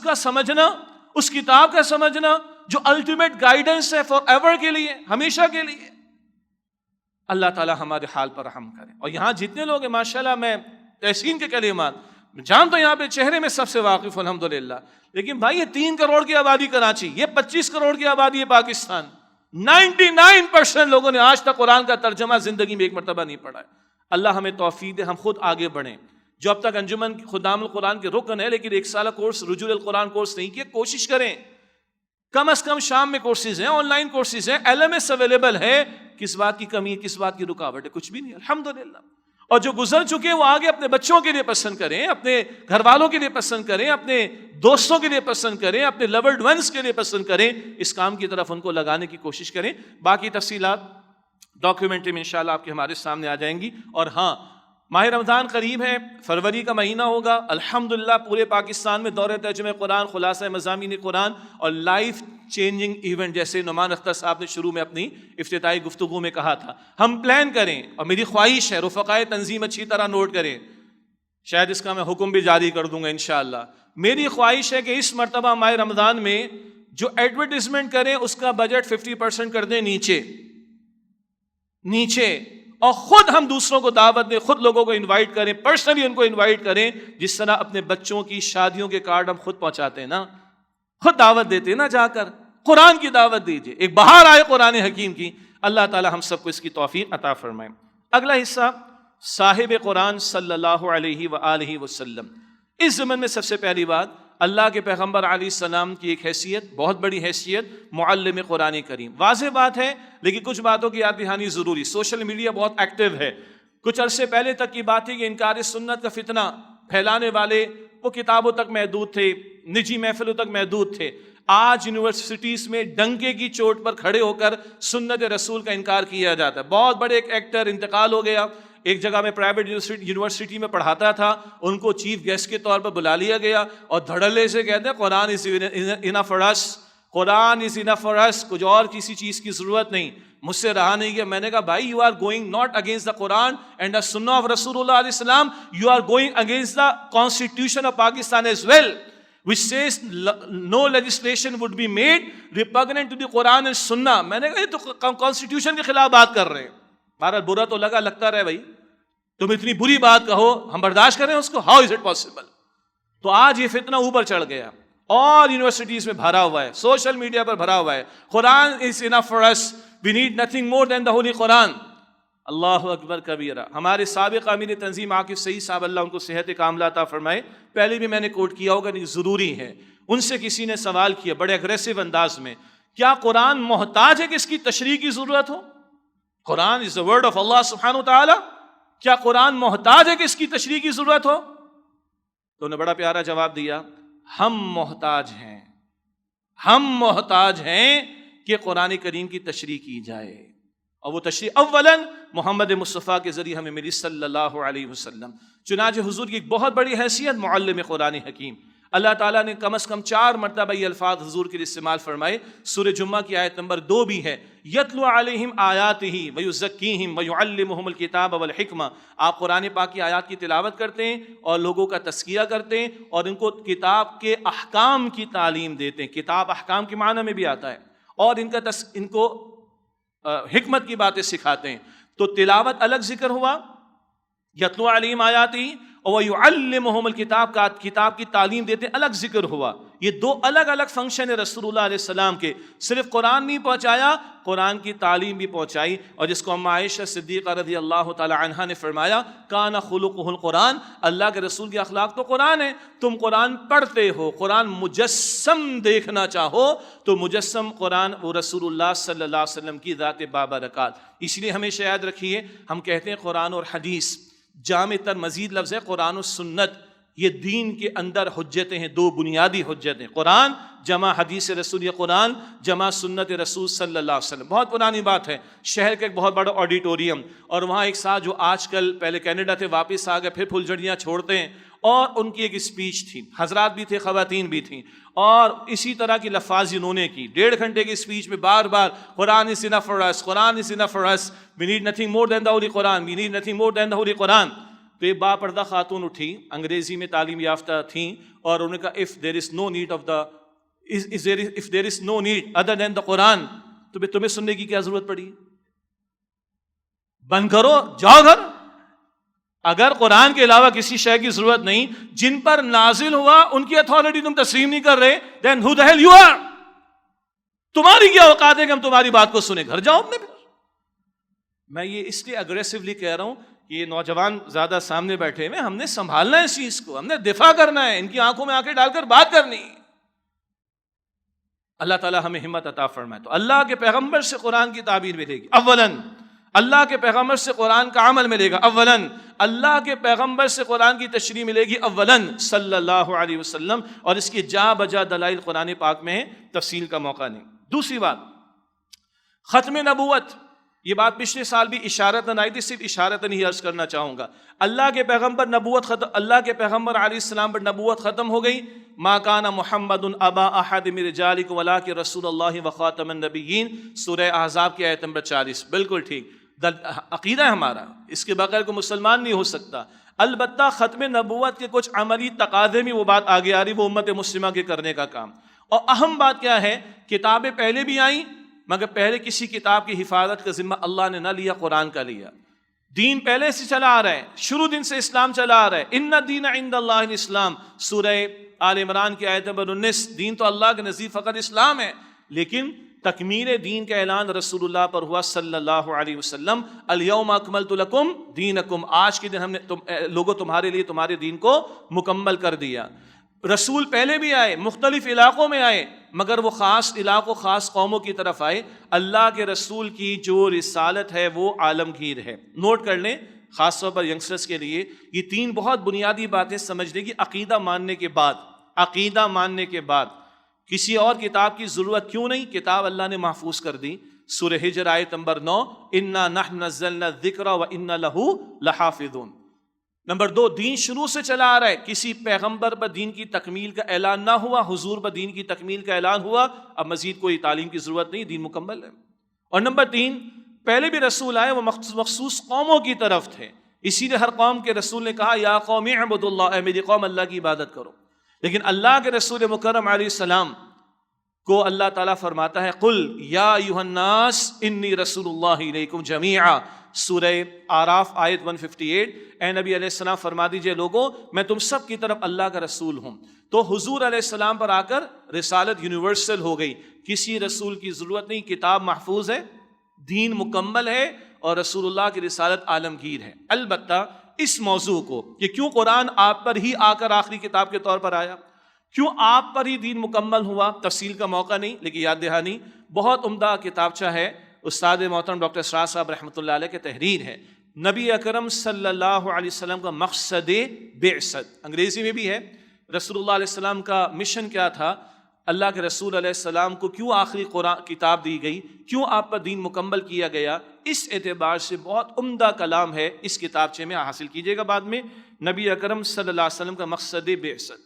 Speaker 1: کا سمجھنا، اس کتاب کا سمجھنا جو الٹیمیٹ گائیڈنس ہے فار ایور کے لیے، ہمیشہ کے لیے. اللہ تعالیٰ ہمارے حال پر رحم کرے. اور یہاں جتنے لوگ ہیں ماشاءاللہ، میں تحسین کے کلمات جان تو یہاں پہ چہرے میں سب سے واقف الحمدللہ، لیکن بھائی یہ 3 کروڑ کی آبادی کراچی، یہ 25 کروڑ کی آبادی ہے پاکستان، 99% لوگوں نے آج تک قرآن کا ترجمہ زندگی میں ایک مرتبہ نہیں پڑھا ہے. اللہ ہمیں توفیق دے ہم خود آگے بڑھیں. جو اب تک انجمن خدام القرآن کے رکن ہے لیکن 1 سالہ کورس رجوع القرآن کورس نہیں کیا، کوشش کریں. کم از کم شام میں کورسز ہیں، آن لائن کورسز ہیں، LMS اویلیبل ہے. کس بات کی کمی ہے، کس بات کی رکاوٹ ہے؟ کچھ بھی نہیں، الحمدللہ. اور جو گزر چکے وہ آگے اپنے بچوں کے لیے پسند کریں، اپنے گھر والوں کے لیے پسند کریں، اپنے دوستوں کے لیے پسند کریں، اپنے لوڈ ونس کے لیے پسند کریں. اس کام کی طرف ان کو لگانے کی کوشش کریں. باقی تفصیلات ڈاکیومنٹری میں انشاءاللہ آپ کے ہمارے سامنے آ جائیں گی. اور ہاں، ماہ رمضان قریب ہے، فروری کا مہینہ ہوگا. الحمدللہ پورے پاکستان میں دورہ ترجمہ قرآن، خلاصہ مضامین قرآن اور لائف چینجنگ ایونٹ جیسے نعمان اختر صاحب نے شروع میں اپنی افتتاحی گفتگو میں کہا تھا، ہم پلان کریں. اور میری خواہش ہے رفقائے تنظیم اچھی طرح نوٹ کریں، شاید اس کا میں حکم بھی جاری کر دوں گا انشاءاللہ. میری خواہش ہے کہ اس مرتبہ ماہ رمضان میں جو ایڈورٹیزمنٹ کریں اس کا بجٹ 50% کر دیں نیچے، اور خود ہم دوسروں کو دعوت دیں، خود لوگوں کو انوائٹ کریں، پرسنلی ان کو انوائٹ کریں. جس طرح اپنے بچوں کی شادیوں کے کارڈ ہم خود پہنچاتے ہیں نا، خود دعوت دیتے ہیں نا، جا کر قرآن کی دعوت دیجیے، ایک بہار آئے قرآن حکیم کی. اللہ تعالی ہم سب کو اس کی توفیق عطا فرمائے. اگلا حصہ صاحب قرآن صلی اللہ علیہ وآلہ وسلم. اس زمن میں سب سے پہلی بات اللہ کے پیغمبر علیہ السلام کی ایک حیثیت، بہت بڑی حیثیت، معلم قرآن کریم. واضح بات ہے لیکن کچھ باتوں کی یاد دہانی ضروری. سوشل میڈیا بہت ایکٹیو ہے. کچھ عرصے پہلے تک کی بات ہے کہ انکار سنت کا فتنہ پھیلانے والے وہ کتابوں تک محدود تھے، نجی محفلوں تک محدود تھے. آج یونیورسٹیز میں ڈنکے کی چوٹ پر کھڑے ہو کر سنت رسول کا انکار کیا جاتا ہے. بہت بڑے ایک ایکٹر انتقال ہو گیا. ایک جگہ میں پرائیویٹ یونیورسٹی میں پڑھاتا تھا، ان کو چیف گیسٹ کے طور پر بلا لیا گیا اور دھڑلے سے کہتے ہیں قرآن is enough for us, Quran is enough for اس، کچھ اور کسی چیز کی ضرورت نہیں. مجھ سے رہا نہیں گیا. میں نے کہا بھائی you are going not against the قرآن اینڈ دا سنہ آف رسول اللہ علیہ السلام، you are going against the constitution of Pakistan as well which says no legislation would be made repugnant to the Quran and Sunnah. میں نے کہا یہ تو کانسٹیٹیوشن کے خلاف بات کر رہے ہیں. بہرحال برا تو لگتا رہے بھائی، تم اتنی بری بات کہو ہم برداشت کریں اس کو، ہاؤ از اٹ پاسبل. تو آج یہ فتنہ اوپر چڑھ گیا اور یونیورسٹیز میں بھرا ہوا ہے، سوشل میڈیا پر بھرا ہوا ہے. Quran is enough for us, we need nothing more than the holy Quran. اللہ اکبر کبیرہ. ہمارے سابق امیر تنظیم عاقب سعید صاحب اللہ ان کو صحت کاملہ عطا فرمائے، پہلے بھی میں نے کوٹ کیا ہوگا نہیں ضروری ہے. ان سے کسی نے سوال کیا بڑے اگریسو انداز میں، کیا قرآن محتاج ہے کہ اس کی تشریح کی ضرورت ہو؟ قرآن از دا ورڈ آف اللہ سبحانہ وتعالی، کیا قرآن محتاج ہے کہ اس کی تشریح کی ضرورت ہو؟ تو انہوں نے بڑا پیارا جواب دیا، ہم محتاج ہیں کہ قرآن کریم کی تشریح کی جائے. اور وہ تشریح اولاً محمد مصطفیٰ کے ذریعے ہمیں ملی صلی اللہ علیہ وسلم. چنانچہ حضور کی ایک بہت بڑی حیثیت معلم قرآن حکیم. اللہ تعالیٰ نے کم از کم 4 مرتبہ یہ الفاظ حضور کے لیے استعمال فرمائے. سورہ جمعہ کی آیت نمبر 2 بھی ہے، یتلو علیہم آیاتہ ویزکیہم ویعلمہم الکتاب والحکمہ. آپ قرآن پاک کی آیات کی تلاوت کرتے ہیں اور لوگوں کا تزکیہ کرتے ہیں اور ان کو کتاب کے احکام کی تعلیم دیتے ہیں. کتاب احکام کے معنی میں بھی آتا ہے، اور ان کو حکمت کی باتیں سکھاتے ہیں. تو تلاوت الگ ذکر ہوا، یتلو علیہم آیاتہ، اور یعلمہم الکتاب کا کتاب کی تعلیم دیتے الگ ذکر ہوا. یہ 2 الگ الگ فنکشن ہے رسول اللہ علیہ السلام کے. صرف قرآن نہیں پہنچایا، قرآن کی تعلیم بھی پہنچائی. اور جس کو ام عائشہ صدیقہ رضی اللہ تعالی عنہا نے فرمایا کان خلقہ القرآن، اللہ کے رسول کے اخلاق تو قرآن ہے. تم قرآن پڑھتے ہو، قرآن مجسم دیکھنا چاہو تو مجسم قرآن وہ رسول اللہ صلی اللہ علیہ وسلم کی ذات بابرکات. اس لیے ہمیشہ یاد رکھیے، ہم کہتے ہیں قرآن اور حدیث، جامع تر مزید لفظ ہے قرآن و سنت. یہ دین کے اندر حجتیں ہیں، 2 بنیادی حجتیں، قرآن جمع حدیث رسول قرآن جمع سنت رسول صلی اللہ علیہ وسلم. بہت پرانی بات ہے، شہر کا ایک بہت بڑا آڈیٹوریم، اور وہاں ایک ساتھ جو آج کل پہلے کینیڈا تھے واپس آ گئے، پھر پھلجھڑیاں چھوڑتے ہیں، اور ان کی ایک اسپیچ تھی، حضرات بھی تھے خواتین بھی تھیں، اور اسی طرح کی لفاظ انہوں نے کی 1.5 گھنٹے کی اسپیچ میں بار بار قرآن is enough for us, Quran is enough for us, we need nothing more than the holy Quran, we need nothing more than the holy Quran. تو ایک با پردہ خاتون اٹھی، انگریزی میں تعلیم یافتہ تھیں، اور انہوں نے کہا if there is no need of the if there is no need other than the Quran، تو تمہیں سننے کی کیا ضرورت پڑی؟ بند کرو، جاؤ گھر. اگر قرآن کے علاوہ کسی شے کی ضرورت نہیں، جن پر نازل ہوا ان کی اتھارٹی تم تسلیم نہیں کر رہے، then who the hell you are؟ تمہاری کیا اوقات ہے کہ ہم تمہاری بات کو سنیں؟ گھر جاؤ اپنے. پھر میں یہ اس لیے اگریسولی کہہ رہا ہوں کہ یہ نوجوان زیادہ سامنے بیٹھے ہوئے، ہم نے سنبھالنا ہے اس چیز کو، ہم نے دفاع کرنا ہے، ان کی آنکھوں میں آنکھیں ڈال کر بات کرنی. اللہ تعالیٰ ہمیں ہمت عطا فرمائے. تو اللہ کے پیغمبر سے قرآن کی تعبیر ملے گی، اولاً اللہ کے پیغمبر سے قرآن کا عمل ملے گا، اولاً اللہ کے پیغمبر سے قرآن کی تشریح ملے گی، اولاً صلی اللہ علیہ وسلم، اور اس کی جا بجا دلائل قرآن پاک میں ہے، تفصیل کا موقع نہیں. دوسری بات، ختم نبوت، یہ بات پچھلے سال بھی اشارتاً آئی تھی، صرف اشارتاً ہی عرض کرنا چاہوں گا. اللہ کے پیغمبر نبوت ختم، اللہ کے پیغمبر علیہ السلام پر نبوت ختم ہو گئی. ما کان محمد ابا احد من رجالکم ولکن رسول اللہ وخاتم النبیین، سورہ احزاب کی آیت نمبر 40. بالکل ٹھیک، عقیدہ ہے ہمارا، اس کے بغیر کوئی مسلمان نہیں ہو سکتا. البتہ ختم نبوت کے کچھ عملی تقاضے میں وہ بات آگے آ رہی، وہ امت مسلمہ کے کرنے کا کام. اور اہم بات کیا ہے، کتابیں پہلے بھی آئیں، مگر پہلے کسی کتاب کی حفاظت کا ذمہ اللہ نے نہ لیا، قرآن کا لیا. دین پہلے سے چلا آ رہا ہے، شروع دن سے اسلام چلا آ رہا ہے. ان الدین عند اللہ الاسلام، سورہ آل عمران کی آیت نمبر 19. دین تو اللہ کے نزدیک فقط اسلام ہے، لیکن تکمیل دین کا اعلان رسول اللہ پر ہوا صلی اللہ علیہ وسلم. الیوم اکملت لکم دینکم، آج کے دن ہم نے لوگوں تمہارے لیے تمہارے دین کو مکمل کر دیا. رسول پہلے بھی آئے، مختلف علاقوں میں آئے، مگر وہ خاص علاقوں خاص قوموں کی طرف آئے. اللہ کے رسول کی جو رسالت ہے وہ عالمگیر ہے. نوٹ کر لیں، خاص طور پر ینگسٹرز کے لیے یہ 3 بہت بنیادی باتیں سمجھنے کی. عقیدہ ماننے کے بعد، عقیدہ ماننے کے بعد کسی اور کتاب کی ضرورت کیوں نہیں؟ کتاب اللہ نے محفوظ کر دی. سورہ ہجر آیت نمبر 9، انا نحن نزلنا الذکر وانا لہ لحافظون. نمبر 2، دین شروع سے چلا آ رہا ہے، کسی پیغمبر پر دین کی تکمیل کا اعلان نہ ہوا، حضور پر دین کی تکمیل کا اعلان ہوا، اب مزید کوئی تعلیم کی ضرورت نہیں، دین مکمل ہے. اور نمبر 3، پہلے بھی رسول آئے، وہ مخصوص قوموں کی طرف تھے، اسی لیے ہر قوم کے رسول نے کہا یا قوم اعبدوا اللہ، اے میری قوم اللہ کی عبادت کرو. لیکن اللہ کے رسول مکرم علیہ السلام کو اللہ تعالیٰ فرماتا ہے قل یا ایھا الناس انی رسول اللہ الیکم جمیعا، سورہ اعراف آیت 158. اے نبی علیہ السلام فرما دیجئے لوگوں میں تم سب کی طرف اللہ کا رسول ہوں. تو حضور علیہ السلام پر آ کر رسالت یونیورسل ہو گئی، کسی رسول کی ضرورت نہیں، کتاب محفوظ ہے، دین مکمل ہے، اور رسول اللہ کی رسالت عالمگیر ہے. البتہ اس موضوع کو کہ کیوں قرآن آپ پر ہی آ کر آخری کتاب کے طور پر آیا، کیوں آپ پر ہی دین مکمل ہوا، تفصیل کا موقع نہیں، لیکن یاد دہانی بہت عمدہ کتابچہ ہے، استاد محترم ڈاکٹر اسرار صاحب رحمۃ اللہ علیہ کی تحریر ہے، نبی اکرم صلی اللہ علیہ وسلم کا مقصد بعثت، انگریزی میں بھی ہے. رسول اللہ علیہ السلام کا مشن کیا تھا، اللہ کے رسول علیہ السلام کو کیوں آخری قرآن کتاب دی گئی، کیوں آپ پر دین مکمل کیا گیا، اس اعتبار سے بہت عمدہ کلام ہے، اس کتابچے میں حاصل کیجیے گا بعد میں، نبی اکرم صلی اللہ علیہ وسلم کا مقصد بعثت.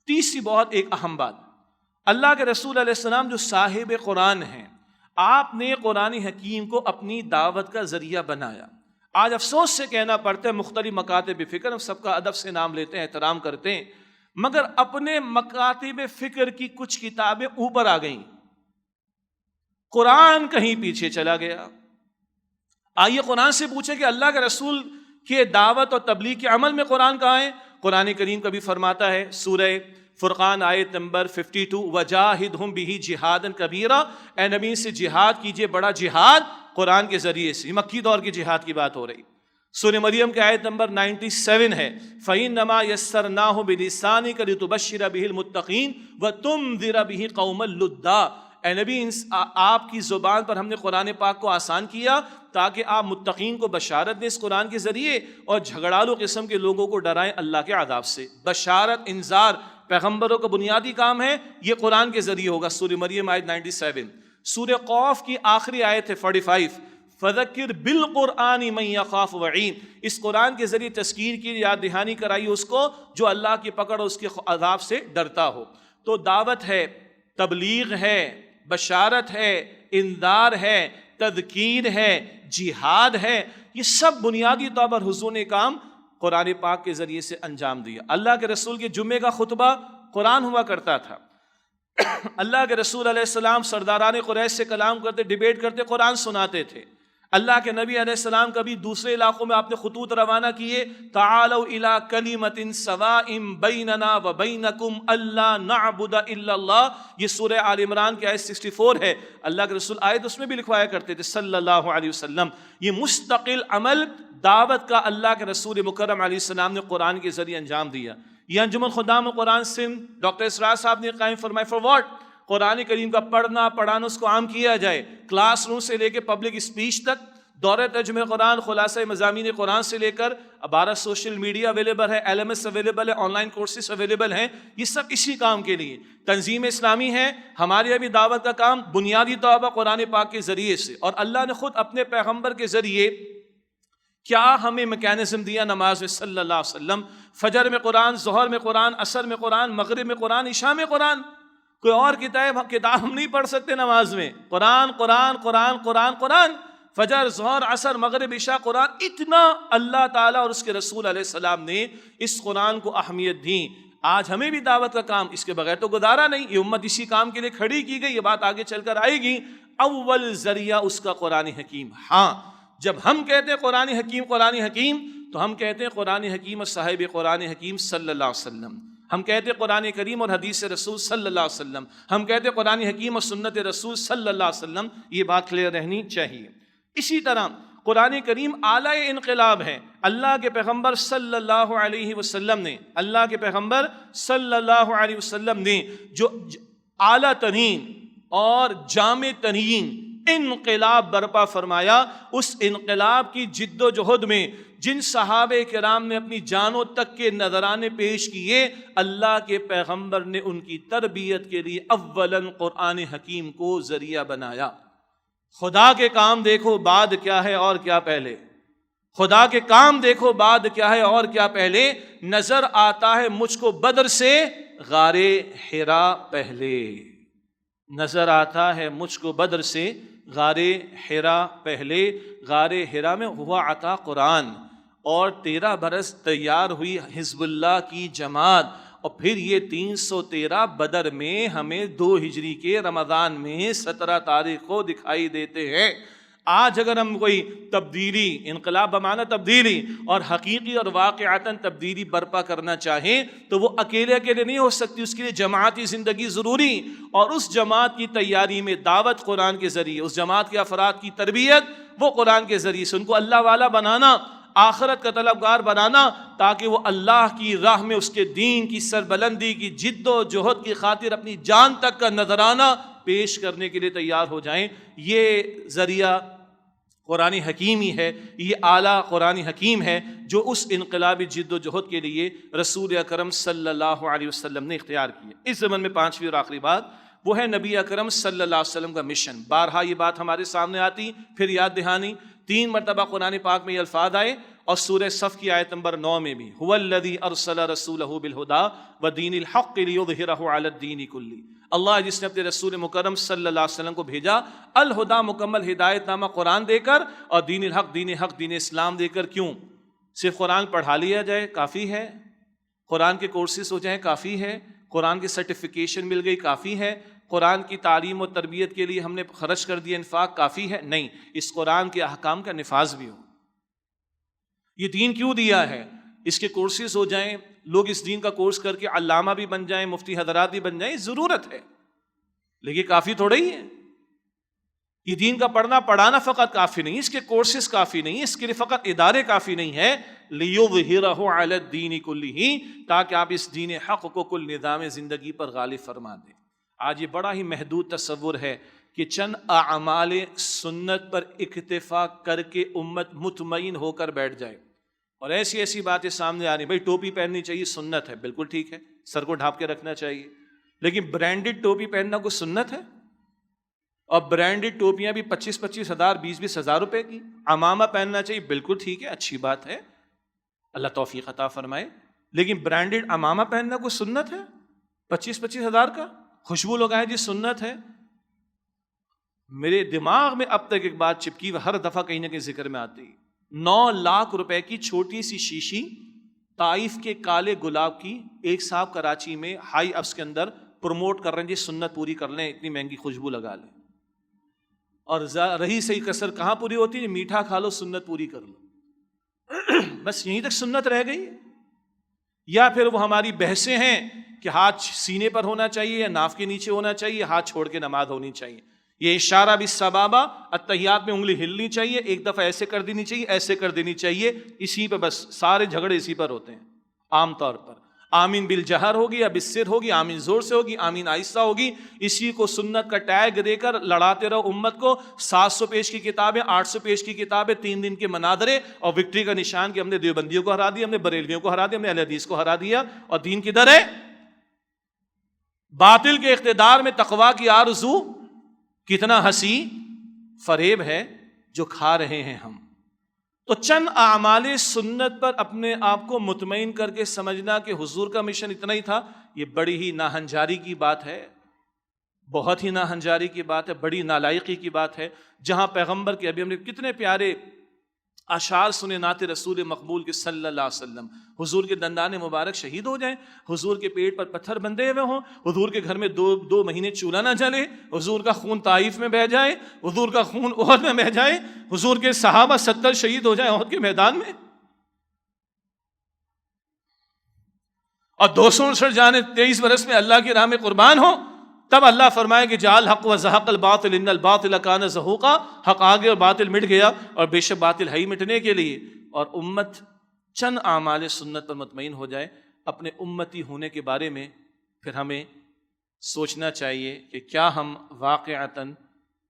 Speaker 1: تیسری بہت ایک اہم بات، اللہ کے رسول علیہ السلام جو صاحب قرآن ہیں، آپ نے قرآن حکیم کو اپنی دعوت کا ذریعہ بنایا. آج افسوس سے کہنا پڑتا ہے مختلف مکاتب فکر، ہم سب کا ادب سے نام لیتے ہیں، احترام کرتے ہیں، مگر اپنے مکاتب فکر کی کچھ کتابیں اوپر آ گئیں، قرآن کہیں پیچھے چلا گیا. آئیے قرآن سے پوچھیں کہ اللہ کے رسول کے دعوت اور تبلیغ کے عمل میں قرآن کہاں ہے؟ قرآن کریم کبھی فرماتا ہے سورہ فرقان آیت نمبر 52 وجاہدہم بہ جہادا کبیرا، اے نبی سے جہاد کیجئے، بڑا جہاد قرآن کے ذریعے سے. مکی دور کی جہاد کی بات ہو رہی. سورہ مریم کی آیت نمبر 97 ہے فَإِنَّمَا يَسَّرْنَاهُ بِلِسَانِكَ لِتُبَشِّرَ بِهِ الْمُتَّقِينَ وَتُنذِرَ بِهِ قَوْمًا لُدًّا. اے نبی آپ کی زبان پر ہم نے قرآن پاک کو آسان کیا تاکہ آپ متقین کو بشارت دیں اس قرآن کے ذریعے، اور جھگڑالو قسم کے لوگوں کو ڈرائیں اللہ کے عذاب سے. بشارت، انذار پیغمبروں کا بنیادی کام ہے، یہ قرآن کے ذریعے ہوگا. سورہ مریم آیت 97. سورہ قوف کی آخری آیت ہے 45 فذکر بالقرآن من یخاف وعید، اس قرآن کے ذریعے تذکیر کی، یاد دہانی کرائی اس کو جو اللہ کی پکڑ اور اس کے عذاب سے ڈرتا ہو۔ تو دعوت ہے، تبلیغ ہے، بشارت ہے، انذار ہے، تذکیر ہے، جہاد ہے، یہ سب بنیادی طور پر حضور نے کام قرآن پاک کے ذریعے سے انجام دیا۔ اللہ کے رسول کے جمعے کا خطبہ قرآن ہوا کرتا تھا، اللہ کے رسول علیہ السلام سرداران قریش سے کلام کرتے، ڈیبیٹ کرتے، قرآن سناتے تھے۔ اللہ کے نبی علیہ السلام کبھی دوسرے علاقوں میں آپ نے خطوط روانہ کیے، تعالوا الی کلمۃ سواء بیننا وبینکم الا نعبد الا اللہ، یہ سورہ آل عمران کی آیت 64 ہے۔ اللہ کے رسول آیت اس میں بھی لکھوایا کرتے تھے صلی اللہ علیہ وسلم۔ یہ مستقل عمل دعوت کا اللہ کے رسول مکرم علیہ السلام نے قرآن کے ذریعے انجام دیا۔ یہ انجمن خدام قرآن سندھ ڈاکٹر اسرار صاحب نے قائم فرمائے، فار واٹ؟ قرآن کریم کا پڑھنا پڑھانا، اس کو عام کیا جائے، کلاس روم سے لے کے پبلک اسپیچ تک، دورہ ترجمہ قرآن، خلاصہ مضامین قرآن سے لے کر 12 سوشل میڈیا اویلیبل ہے، LMS اویلیبل ہے، آن لائن کورسز اویلیبل ہیں، یہ سب اسی کام کے لیے۔ تنظیم اسلامی ہے، ہمارے ابھی دعوت کا کام بنیادی طور پر قرآن پاک کے ذریعے سے، اور اللہ نے خود اپنے پیغمبر کے ذریعے کیا ہمیں میکینزم دیا نماز میں صلی اللہ علیہ وسلم، فجر میں قرآن، ظہر میں قرآن، عصر میں قرآن، مغرب میں قرآن، عشاء میں قرآن۔ کوئی اور کتاب ہم نہیں پڑھ سکتے نماز میں، قرآن قرآن قرآن قرآن قرآن، فجر، ظہر، عصر، مغرب، عشاء، قرآن۔ اتنا اللہ تعالیٰ اور اس کے رسول علیہ السلام نے اس قرآن کو اہمیت دی۔ آج ہمیں بھی دعوت کا کام، اس کے بغیر تو گزارا نہیں، یہ امت اسی کام کے لیے کھڑی کی گئی، یہ بات آگے چل کر آئے گی۔ اول ذریعہ اس کا قرآن حکیم۔ ہاں، جب ہم کہتے ہیں قرآن حکیم قرآن حکیم، تو ہم کہتے ہیں قرآن حکیم اور صاحب قرآن حکیم صلی اللہ علیہ وسلم، ہم کہتے ہیں قرآن کریم اور حدیث رسول صلی اللہ علیہ وسلم، ہم کہتے ہیں قرآن حکیم اور سنت رسول صلی اللہ علیہ وسلم۔ یہ بات کلیئر رہنی چاہیے۔ اسی طرح قرآن کریم اعلیٰ انقلاب ہے۔ اللہ کے پیغمبر صلی اللہ علیہ وسلم نے، اللہ کے پیغمبر صلی اللہ علیہ وسلم نے جو اعلیٰ ترین اور جامع ترین انقلاب برپا فرمایا، اس انقلاب کی جد و جہد میں جن صحابہ کرام نے اپنی جانوں تک کے نذرانے پیش کیے، اللہ کے پیغمبر نے ان کی تربیت کے لیے اولاً قرآن حکیم کو ذریعہ بنایا۔ خدا کے کام دیکھو بعد کیا ہے اور کیا پہلے، خدا کے کام دیکھو بعد کیا ہے اور کیا پہلے، نظر آتا ہے مجھ کو بدر سے غار حرا پہلے، نظر آتا ہے مجھ کو بدر سے غار حرا پہلے۔ غار حرا میں ہوا عطا قرآن، اور 13 برس تیار ہوئی حزب اللہ کی جماعت، اور پھر یہ 313 بدر میں ہمیں 2 ہجری کے رمضان میں 17 تاریخ کو دکھائی دیتے ہیں۔ آج اگر ہم کوئی تبدیلی، انقلاب بمعنی تبدیلی اور حقیقی اور واقعتاً تبدیلی برپا کرنا چاہیں تو وہ اکیلے اکیلے نہیں ہو سکتی، اس کے لیے جماعتی زندگی ضروری، اور اس جماعت کی تیاری میں دعوت قرآن کے ذریعے، اس جماعت کے افراد کی تربیت وہ قرآن کے ذریعے سے، ان کو اللہ والا بنانا، آخرت کا طلبگار بنانا، تاکہ وہ اللہ کی راہ میں اس کے دین کی سربلندی کی جد و جہد کی خاطر اپنی جان تک کا نذرانہ پیش کرنے کے لیے تیار ہو جائیں۔ یہ ذریعہ قرآن حکیم ہی ہے، یہ اعلیٰ قرآن حکیم ہے جو اس انقلابی جد و جہد کے لیے رسول اکرم صلی اللہ علیہ وسلم نے اختیار کیا۔ اس زمن میں 5ویں اور آخری بات وہ ہے نبی اکرم صلی اللہ علیہ وسلم کا مشن۔ بارہا یہ بات ہمارے سامنے آتی، پھر یاد دہانی، 3 مرتبہ قرآن پاک میں یہ الفاظ آئے، اور سورہ صف کی آیت نمبر 9 میں بھی، هو الذی ارسل رسولہ بالہدی ودین الحق لیظہرہ علی الدین کلہ۔ اللہ جس نے اپنے رسول مکرم صلی اللہ علیہ وسلم کو بھیجا الہدا، مکمل ہدایت نامہ قرآن دے کر، اور دین الحق، دین حق، دین اسلام دے کر۔ کیوں؟ صرف قرآن پڑھا لیا جائے کافی ہے، قرآن کے کورسز ہو جائیں کافی ہے، قرآن کی سرٹیفیکیشن مل گئی کافی ہے، قرآن کی تعلیم و تربیت کے لیے ہم نے خرچ کر دیا انفاق کافی ہے؟ نہیں، اس قرآن کے احکام کا نفاذ بھی ہو۔ یہ دین کیوں دیا ہے؟ اس کے کورسز ہو جائیں، لوگ اس دین کا کورس کر کے علامہ بھی بن جائیں، مفتی حضرات بھی بن جائیں، ضرورت ہے، لیکن کافی تھوڑا ہی ہے۔ یہ دین کا پڑھنا پڑھانا فقط کافی نہیں، اس کے کورسز کافی نہیں، اس کے لیے فقط ادارے کافی نہیں ہے، لیظہرہ علی الدین کلہ، تاکہ آپ اس دین حق کو کل نظام زندگی پر غالب فرما دیں۔ آج یہ بڑا ہی محدود تصور ہے کہ چند اعمال سنت پر اکتفا کر کے امت مطمئن ہو کر بیٹھ جائے، اور ایسی ایسی باتیں سامنے آ رہی، بھائی ٹوپی پہننی چاہیے، سنت ہے، بالکل ٹھیک ہے، سر کو ڈھانپ کے رکھنا چاہیے، لیکن برانڈڈ ٹوپی پہننا کوئی سنت ہے؟ اور برانڈڈ ٹوپیاں بھی 25,000 20,000 روپے کی. عمامہ پہننا چاہیے، بالکل ٹھیک ہے، اچھی بات ہے، اللہ توفیق عطا فرمائے. لیکن برانڈڈ عمامہ پہننا کوئی سنت ہے 25,000 کا؟ خوشبو لگائے جی سنت ہے. میرے دماغ میں اب تک ایک بات چپکی وہ ہر دفعہ کہیں نہ کہیں ذکر میں آتی ہے. 9 لاکھ روپے کی چھوٹی سی شیشی طائف کے کالے گلاب کی، ایک صاحب کراچی میں ہائی اپس کے اندر پروموٹ کر رہے ہیں جی سنت پوری کر لیں، اتنی مہنگی خوشبو لگا لیں. اور رہی صحیح کسر کہاں پوری ہوتی ہے؟ میٹھا کھا لو سنت پوری کر لو. بس یہیں تک سنت رہ گئی. یا پھر وہ ہماری بحثیں ہیں کہ ہاتھ سینے پر ہونا چاہیے یا ناف کے نیچے ہونا چاہیے، ہاتھ چھوڑ کے نماز ہونی چاہیے. یہ اشارہ بالسبابہ، اتحیات میں انگلی ہلنی چاہیے، ایک دفعہ ایسے کر دینی چاہیے، ایسے کر دینی چاہیے. اسی پہ بس سارے جھگڑے اسی پر ہوتے ہیں عام طور پر. آمین بالجہر ہوگی یا بالسر ہوگی، آمین زور سے ہوگی، آمین آہستہ ہوگی. اسی کو سنت کا ٹیگ دے کر لڑاتے رہو امت کو. 700 پیج کی کتابیں، 800 پیج کی کتابیں، 3 دن کے مناظرے، اور وکٹری کا نشان کہ ہم نے دیوبندیوں کو ہرا دیا، ہم نے بریلویوں کو ہرا دیا، ہم نے اہل حدیث کو ہرا دیا. اور دین کدھر ہے؟ باطل کے اقتدار میں تقویٰ کی آرزو. کتنا ہنسی فریب ہے جو کھا رہے ہیں ہم. تو چند اعمال سنت پر اپنے آپ کو مطمئن کر کے سمجھنا کہ حضور کا مشن اتنا ہی تھا، یہ بڑی ہی ناہنجاری کی بات ہے، بہت ہی ناہنجاری کی بات ہے، بڑی نالائقی کی بات ہے. جہاں پیغمبر کے ابھی ہم نے کتنے پیارے اشعار سنے نعت رسول مقبول کے صلی اللہ علیہ وسلم. حضور کے دندان مبارک شہید ہو جائیں، حضور کے پیٹ پر پتھر بندھے ہوئے ہوں، حضور کے گھر میں دو مہینے چولہا نہ جلے، حضور کا خون طائف میں بہہ جائے، حضور کا خون احد میں بہہ جائے، حضور کے صحابہ 70 شہید ہو جائیں احد کے میدان میں، اور 259 جانیں 23 برس میں اللہ کی راہ میں قربان ہوں. تب اللہ فرمائے کہ جعل حق و زحق الباطل ان الباطل کان زہوقا. حق آگے اور باطل مٹ گیا، اور بے شک باطل ہے ہی مٹنے کے لیے. اور امت چند اعمال سنت پر مطمئن ہو جائے اپنے امتی ہونے کے بارے میں، پھر ہمیں سوچنا چاہیے کہ کیا ہم واقعتاً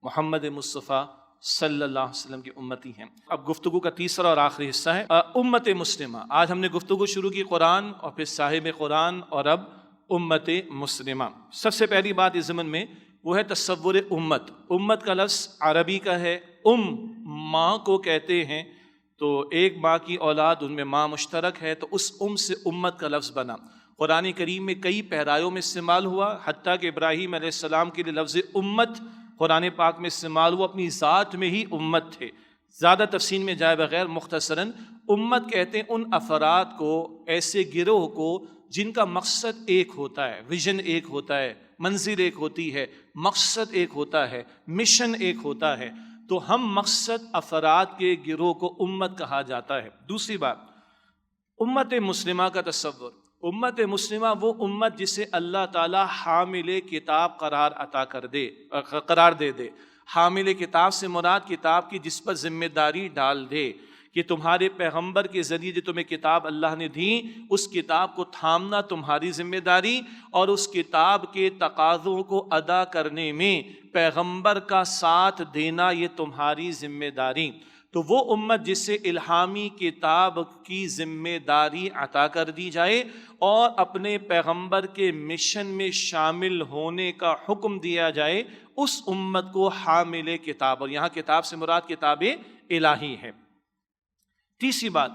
Speaker 1: محمد مصطفیٰ صلی اللہ علیہ وسلم کی امتی ہیں. اب گفتگو کا تیسرا اور آخری حصہ ہے امت مسلمہ. آج ہم نے گفتگو شروع کی قرآن اور پھر صاحب قرآن، اور اب امت مسلمہ. سب سے پہلی بات اس ضمن میں وہ ہے تصور امت. امت کا لفظ عربی کا ہے، ماں کو کہتے ہیں، تو ایک ماں کی اولاد، ان میں ماں مشترک ہے، تو اس سے امت کا لفظ بنا. قرآن کریم میں کئی پیرایوں میں استعمال ہوا، حتیٰ کہ ابراہیم علیہ السلام کے لیے لفظ امت قرآن پاک میں استعمال ہوا، اپنی ذات میں ہی امت تھے. زیادہ تفصیل میں جائے بغیر مختصراً امت کہتے ہیں ان افراد کو، ایسے گروہ کو جن کا مقصد ایک ہوتا ہے، ویژن ایک ہوتا ہے، منزل ایک ہوتی ہے، مقصد ایک ہوتا ہے، مشن ایک ہوتا ہے. تو ہم مقصد افراد کے گروہ کو امت کہا جاتا ہے. دوسری بات، امت مسلمہ کا تصور. امت مسلمہ وہ امت جسے اللہ تعالی حامل کتاب قرار دے دے. حامل کتاب سے مراد کتاب کی جس پر ذمہ داری ڈال دے کہ تمہارے پیغمبر کے ذریعے جو تمہیں کتاب اللہ نے دی، اس کتاب کو تھامنا تمہاری ذمہ داری، اور اس کتاب کے تقاضوں کو ادا کرنے میں پیغمبر کا ساتھ دینا یہ تمہاری ذمہ داری. تو وہ امت جسے الہامی کتاب کی ذمہ داری عطا کر دی جائے اور اپنے پیغمبر کے مشن میں شامل ہونے کا حکم دیا جائے، اس امت کو حامل کتاب، اور یہاں کتاب سے مراد کتاب الہی ہے. تیسری بات،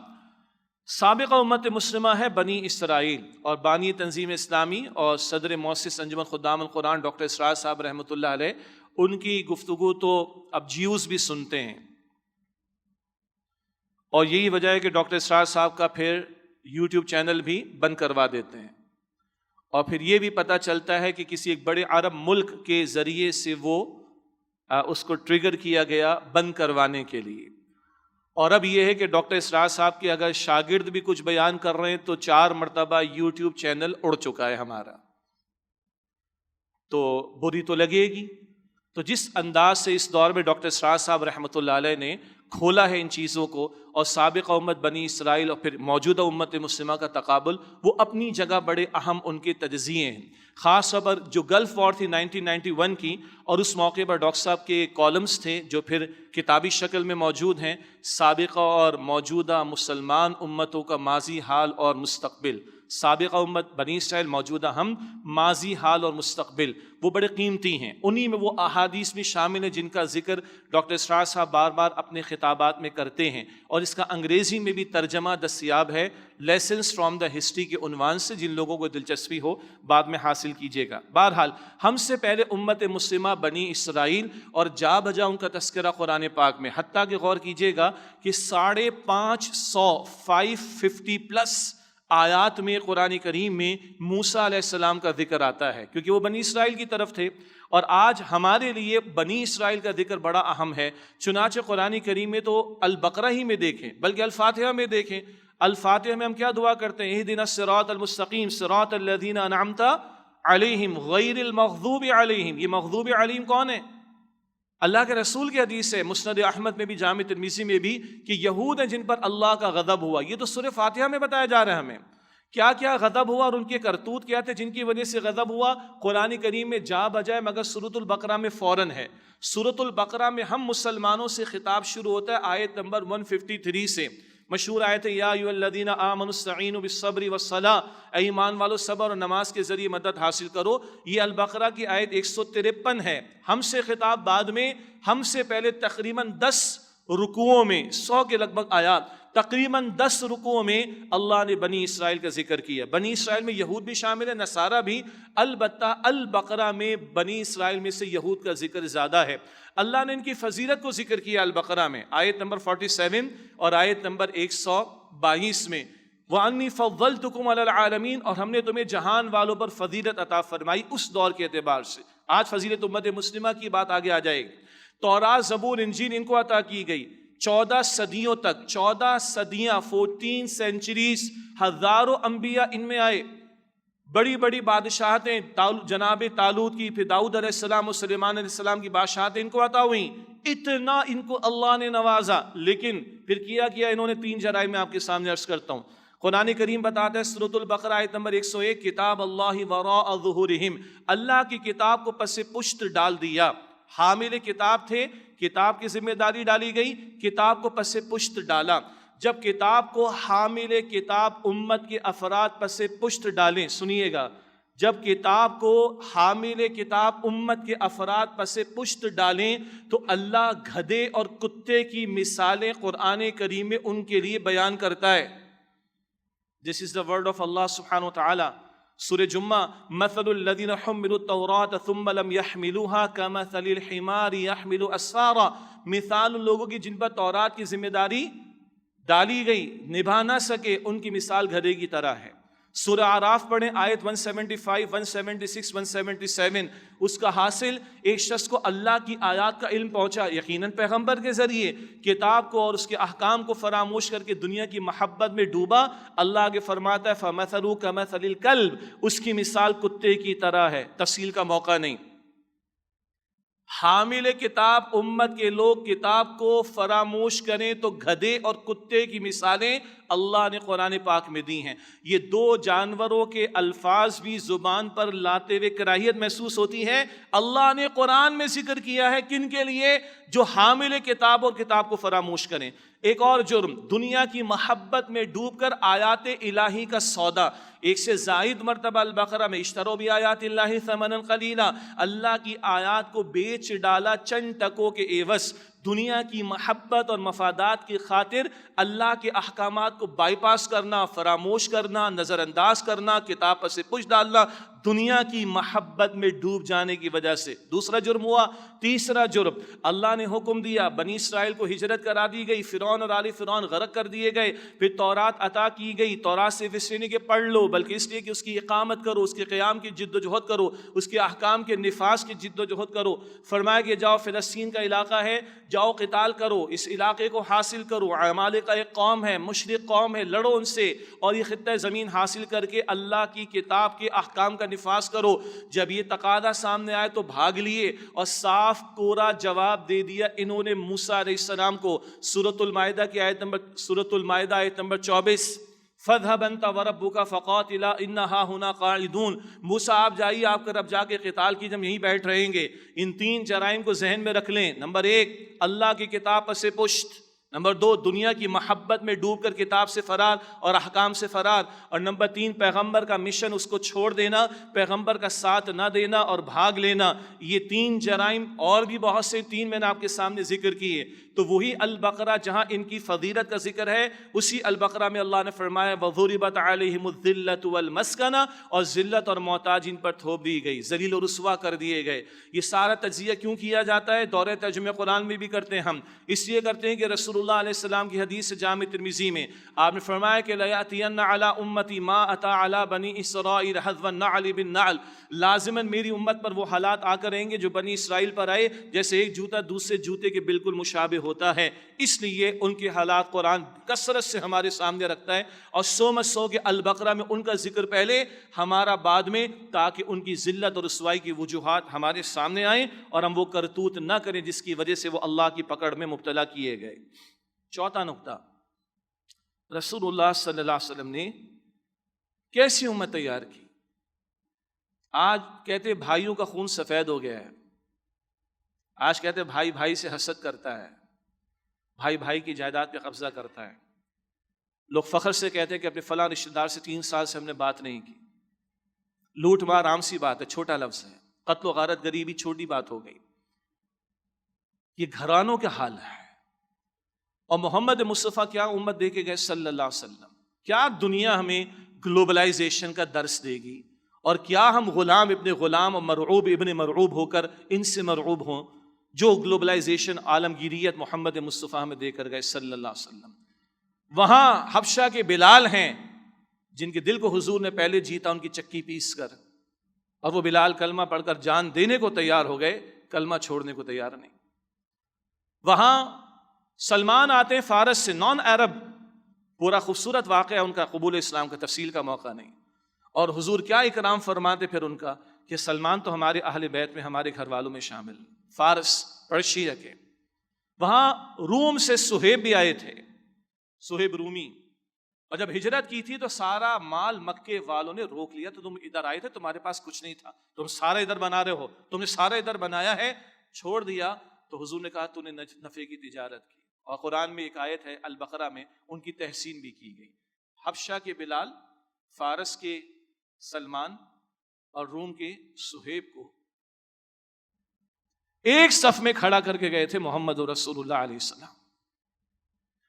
Speaker 1: سابقہ امت مسلمہ ہے بنی اسرائیل، اور بانی تنظیم اسلامی اور صدر مؤسس انجمن خدام القرآن ڈاکٹر اسرار صاحب رحمۃ اللہ علیہ، ان کی گفتگو تو اب جیوز بھی سنتے ہیں، اور یہی وجہ ہے کہ ڈاکٹر اسرار صاحب کا پھر یوٹیوب چینل بھی بند کروا دیتے ہیں، اور پھر یہ بھی پتہ چلتا ہے کہ کسی ایک بڑے عرب ملک کے ذریعے سے وہ اس کو ٹریگر کیا گیا بند کروانے کے لیے. اور اب یہ ہے کہ ڈاکٹر اسرار صاحب کے اگر شاگرد بھی کچھ بیان کر رہے ہیں تو 4 مرتبہ یوٹیوب چینل اڑ چکا ہے ہمارا، تو بری تو لگے گی. تو جس انداز سے اس دور میں ڈاکٹر اسرار صاحب رحمۃ اللہ علیہ نے کھولا ہے ان چیزوں کو، اور سابقہ امت بنی اسرائیل اور پھر موجودہ امت مسلمہ کا تقابل، وہ اپنی جگہ بڑے اہم ان کے تجزیے ہیں. خاص طور پر جو گلف وار تھی 1991 کی، اور اس موقع پر ڈاکٹر صاحب کے کالمز تھے جو پھر کتابی شکل میں موجود ہیں، سابقہ اور موجودہ مسلمان امتوں کا ماضی، حال اور مستقبل. سابقہ امت بنی اسرائیل، موجودہ ہم، ماضی، حال اور مستقبل، وہ بڑے قیمتی ہیں۔ انہی میں وہ احادیث بھی شامل ہیں جن کا ذکر ڈاکٹر اسرار صاحب بار بار اپنے خطابات میں کرتے ہیں، اور اس کا انگریزی میں بھی ترجمہ دستیاب ہے لیسنز فرام دا ہسٹری کے عنوان سے، جن لوگوں کو دلچسپی ہو بعد میں حاصل کیجیے گا۔ بہرحال ہم سے پہلے امت مسلمہ بنی اسرائیل، اور جا بجا ان کا تذکرہ قرآن پاک میں، حتیٰ کہ غور کیجیے گا کہ 550 پلس آیات میں قرآن کریم میں موسیٰ علیہ السلام کا ذکر آتا ہے، کیونکہ وہ بنی اسرائیل کی طرف تھے، اور آج ہمارے لیے بنی اسرائیل کا ذکر بڑا اہم ہے۔ چنانچہ قرآن کریم میں تو البقرہ ہی میں دیکھیں، بلکہ الفاتحہ میں دیکھیں، الفاتحہ میں ہم کیا دعا کرتے ہیں؟ اہدنا الصراط المستقیم صراط الذین انعمت علیہم غیر المغضوب علیہم۔ یہ مغضوب علیہم کون ہے؟ اللہ کے رسول کی حدیث ہے، مسند احمد میں بھی، جامع ترمذی میں بھی، کہ یہود ہیں جن پر اللہ کا غضب ہوا۔ یہ تو سورہ فاتحہ میں بتایا جا رہا ہے ہمیں کیا کیا غضب ہوا اور ان کے کرتوت کیا تھے جن کی وجہ سے غضب ہوا۔ قرآن کریم میں جا بجائے مگر سورۃ البقرہ میں فوراً ہے۔ سورۃ البقرہ میں ہم مسلمانوں سے خطاب شروع ہوتا ہے آیت نمبر 153 سے، مشہور آیت ہے یا ایھا الذین آمنوا استعینوا بالصبر والصلاۃ، اے ایمان والو صبر اور نماز کے ذریعے مدد حاصل کرو۔ یہ البقرہ کی آیت 153 ہے۔ ہم سے خطاب بعد میں، ہم سے پہلے تقریباً 10 رکوعوں میں، 100 کے لگ بھگ آیات، تقریباً 10 رکوعوں میں اللہ نے بنی اسرائیل کا ذکر کیا۔ بنی اسرائیل میں یہود بھی شامل ہے، نصارہ بھی، البتہ البقرہ میں بنی اسرائیل میں سے یہود کا ذکر زیادہ ہے۔ اللہ نے ان کی فضیلت کو ذکر کیا البقرہ میں، آیت نمبر 47 اور آیت نمبر 122 میں، وَأَنِّي فَضَّلْتُكُمْ عَلَى الْعَالَمِينَ، اور ہم نے تمہیں جہان والوں پر فضیلت عطا فرمائی اس دور کے اعتبار سے۔ آج فضیلت امت مسلمہ کی بات آگے آ جائے گی۔ تورات، زبور، انجیل ان کو عطا کی گئی 14 صدیوں تک، 14 صدیاں، 14 سینچریز، ہزاروں انبیاء ان میں آئے، بڑی بڑی بادشاہتیں، جناب طالوت کی، پھر داؤد علیہ السلام اور سلیمان علیہ السلام کی بادشاہتیں ان کو عطا ہوئیں۔ اتنا ان کو اللہ نے نوازا، لیکن پھر کیا انہوں نے 3 جرائم میں آپ کے سامنے عرض کرتا ہوں۔ قرآن کریم بتاتا ہے سورۃ البقرہ آیت نمبر 101، کتاب اللہ وراء ظہورہم، اللہ کی کتاب کو پس پشت ڈال دیا۔ حامل کتاب تھے، کتاب کی ذمہ داری ڈالی گئی، کتاب کو پس پشت ڈالا۔ جب کتاب کو حامل کتاب امت کے افراد پس پشت ڈالیں، سنیے گا، جب کتاب کو حامل کتاب امت کے افراد پس پشت ڈالیں تو اللہ گدھے اور کتے کی مثالیں قرآن کریم میں ان کے لیے بیان کرتا ہے۔ This is the word of Allah subhanahu wa ta'ala۔ سورہ جمعہ، مثل الذین حملوا التوراۃ ثم لم يحملوها كمثل الحمار يحمل اسفارا، مثال ان لوگوں کی جن پر تورات کی ذمہ داری ڈالی گئی نبھا نہ سکے، ان کی مثال گدھے کی طرح ہے۔ سورہ اعراف پڑھیں، آیت 175، 176، 177، اس کا حاصل ایک شخص کو اللہ کی آیات کا علم پہنچا، یقیناً پیغمبر کے ذریعے، کتاب کو اور اس کے احکام کو فراموش کر کے دنیا کی محبت میں ڈوبا۔ اللہ آگے فرماتا ہے فَمَثَلُهُ كَمَثَلِ الْكَلْبِ، اس کی مثال کتے کی طرح ہے۔ تفصیل کا موقع نہیں۔ حامل کتاب امت کے لوگ کتاب کو فراموش کریں تو گدھے اور کتے کی مثالیں اللہ نے قرآن پاک میں دی ہیں۔ یہ 2 جانوروں کے الفاظ بھی زبان پر لاتے ہوئے کراہیت محسوس ہوتی ہے۔ اللہ نے قرآن میں ذکر کیا ہے کن کے لیے؟ جو حامل کتاب اور کتاب کو فراموش کریں۔ ایک اور جرم، دنیا کی محبت میں ڈوب کر آیات الہی کا سودا، 1 سے زائد مرتبہ البقرہ میں اشتروا بآیات اللہ ثمنا قلیلا، اللہ کی آیات کو بیچ ڈالا چند ٹکوں کے عوض۔ دنیا کی محبت اور مفادات کی خاطر اللہ کے احکامات کو بائی پاس کرنا، فراموش کرنا، نظر انداز کرنا، کتاب پر سے پوچھ ڈالنا، دنیا کی محبت میں ڈوب جانے کی وجہ سے دوسرا جرم ہوا۔ تیسرا جرم، اللہ نے حکم دیا، بنی اسرائیل کو ہجرت کرا دی گئی، فرعون اور آل فرعون غرق کر دیے گئے، پھر تورات عطا کی گئی۔ تورات صرف اس لیے نہیں کہ پڑھ لو، بلکہ اس لیے کہ اس کی اقامت کرو، اس کے قیام کی جد و جہد کرو، اس کے احکام کے نفاذ کی جد و جہد کرو۔ فرمایا کہ جاؤ فلسطین کا علاقہ ہے، جاؤ قتال کرو، اس علاقے کو حاصل کرو، عمالقہ ایک قوم ہے، مشرق قوم ہے، لڑو ان سے، اور یہ خطہ زمین حاصل کر کے اللہ کی کتاب کے احکام کا نفاذ کرو۔ جب یہ تقاضا سامنے آئے تو بھاگ لیے اور صاف کورا جواب دے دیا انہوں نے موسیٰ علیہ السلام کو۔ سورۃ المائدہ کی آیت نمبر 24، فَاذْهَبْ أَنْتَ وَرَبُّكَ فَقَاتِلَا إِنَّا هَاهُنَا قَاعِدُونَ، موسیٰ آپ جائیے، آپ کا رب جا کے قتال کیجئے، ہم یہیں بیٹھ رہیں گے۔ ان 3 جرائم کو ذہن میں رکھ لیں۔ نمبر 1، اللہ کی کتاب پس پشت۔ نمبر 2 دنیا کی محبت میں ڈوب کر کتاب سے فرار اور احکام سے فرار، اور نمبر 3 پیغمبر کا مشن اس کو چھوڑ دینا، پیغمبر کا ساتھ نہ دینا اور بھاگ لینا۔ یہ 3 جرائم اور بھی بہت سے 3 میں نے آپ کے سامنے ذکر کیے۔ تو وہی البقرہ جہاں ان کی فضیلت کا ذکر ہے، اسی البقرہ میں اللہ نے فرمایا وَضُرِبَتْ عَلَيْهِمُ الذِّلَّةُ وَالْمَسْكَنَةُ، اور ذلت اور محتاج ان پر تھوپ دی گئی، ذلیل و رسوا کر دیے گئے۔ یہ سارا تجزیہ کیوں کیا جاتا ہے؟ دورہ ترجمہ قرآن میں بھی کرتے ہیں ہم، اس لیے کرتے ہیں کہ رسول اللہ علیہ السلام کی حدیث جامع ترمذی میں آپ نے فرمایا کہ لَيَأْتِيَنَّ عَلَىٰ أُمَّتِي مَا أَتَىٰ عَلَىٰ بَنِي إِسْرَائِيلَ حَذْوَ النَّعْلِ بِالنَّعْلِ، لازماً میری امت پر وہ حالات آ کر رہیں گے جو بنی اسرائیل پر آئے، جیسے ایک جوتا دوسرے جوتے کے بالکل مشابہ ہوتا ہے۔ اس لیے ان کے حالات قرآن کثرت سے ہمارے سامنے رکھتا ہے، اور 100 کے البقرہ میں ان کا ذکر پہلے، ہمارا بعد میں، تاکہ ان کی ذلت اور رسوائی کی وجوہات ہمارے سامنے آئیں اور ہم وہ کرتوت نہ کریں جس کی وجہ سے وہ اللہ کی پکڑ میں مبتلا کیے گئے۔ چوتھا نقطہ، رسول اللہ صلی اللہ علیہ وسلم نے کیسی امت تیار کی۔ آج کہتے بھائیوں کا خون سفید ہو گیا ہے، آج کہتے بھائی بھائی سے حسد کرتا ہے، بھائی بھائی کی جائیداد پہ قبضہ کرتا ہے۔ لوگ فخر سے کہتے ہیں کہ اپنے فلاں رشتہ دار سے 3 سال سے ہم نے بات نہیں کی۔ لوٹ مار عام سی بات ہے، چھوٹا لفظ ہے، قتل و غارت غریبی چھوٹی بات ہو گئی۔ یہ گھرانوں کا حال ہے۔ اور محمد مصطفیٰ کیا امت دے کے گئے صلی اللہ علیہ وسلم؟ کیا دنیا ہمیں گلوبلائزیشن کا درس دے گی؟ اور کیا ہم غلام ابن غلام اور مرعوب ابن مرعوب ہو کر ان سے مرعوب ہوں جو گلوبلائزیشن عالمگیریت محمد مصطفیٰ میں دے کر گئے صلی اللہ علیہ وسلم؟ وہاں حبشہ کے بلال ہیں جن کے دل کو حضور نے پہلے جیتا ان کی چکی پیس کر، اور وہ بلال کلمہ پڑھ کر جان دینے کو تیار ہو گئے، کلمہ چھوڑنے کو تیار نہیں۔ وہاں سلمان آتے ہیں فارس سے، نان عرب، پورا خوبصورت واقعہ ان کا قبول اسلام کا، تفصیل کا موقع نہیں، اور حضور کیا اکرام فرماتے پھر ان کا کہ سلمان تو ہمارے اہل بیت میں، ہمارے گھر والوں میں شامل، فارس پرشیا کے۔ وہاں روم سے صہیب بھی آئے تھے، صہیب رومی، اور جب ہجرت کی تھی تو سارا مال مکے والوں نے روک لیا، تو تم ادھر آئے تھے، تمہارے پاس کچھ نہیں تھا، تم سارا ادھر بنا رہے ہو، تم نے سارا ادھر بنایا ہے، چھوڑ دیا۔ تو حضور نے کہا تو نے نفع کی تجارت کی، اور قرآن میں ایک آیت ہے البقرہ میں، ان کی تحسین بھی کی گئی۔ حبشہ کے بلال، فارس کے سلمان اور روم کے صہیب کو ایک صف میں کھڑا کر کے گئے تھے محمد رسول اللہ علیہ السلام۔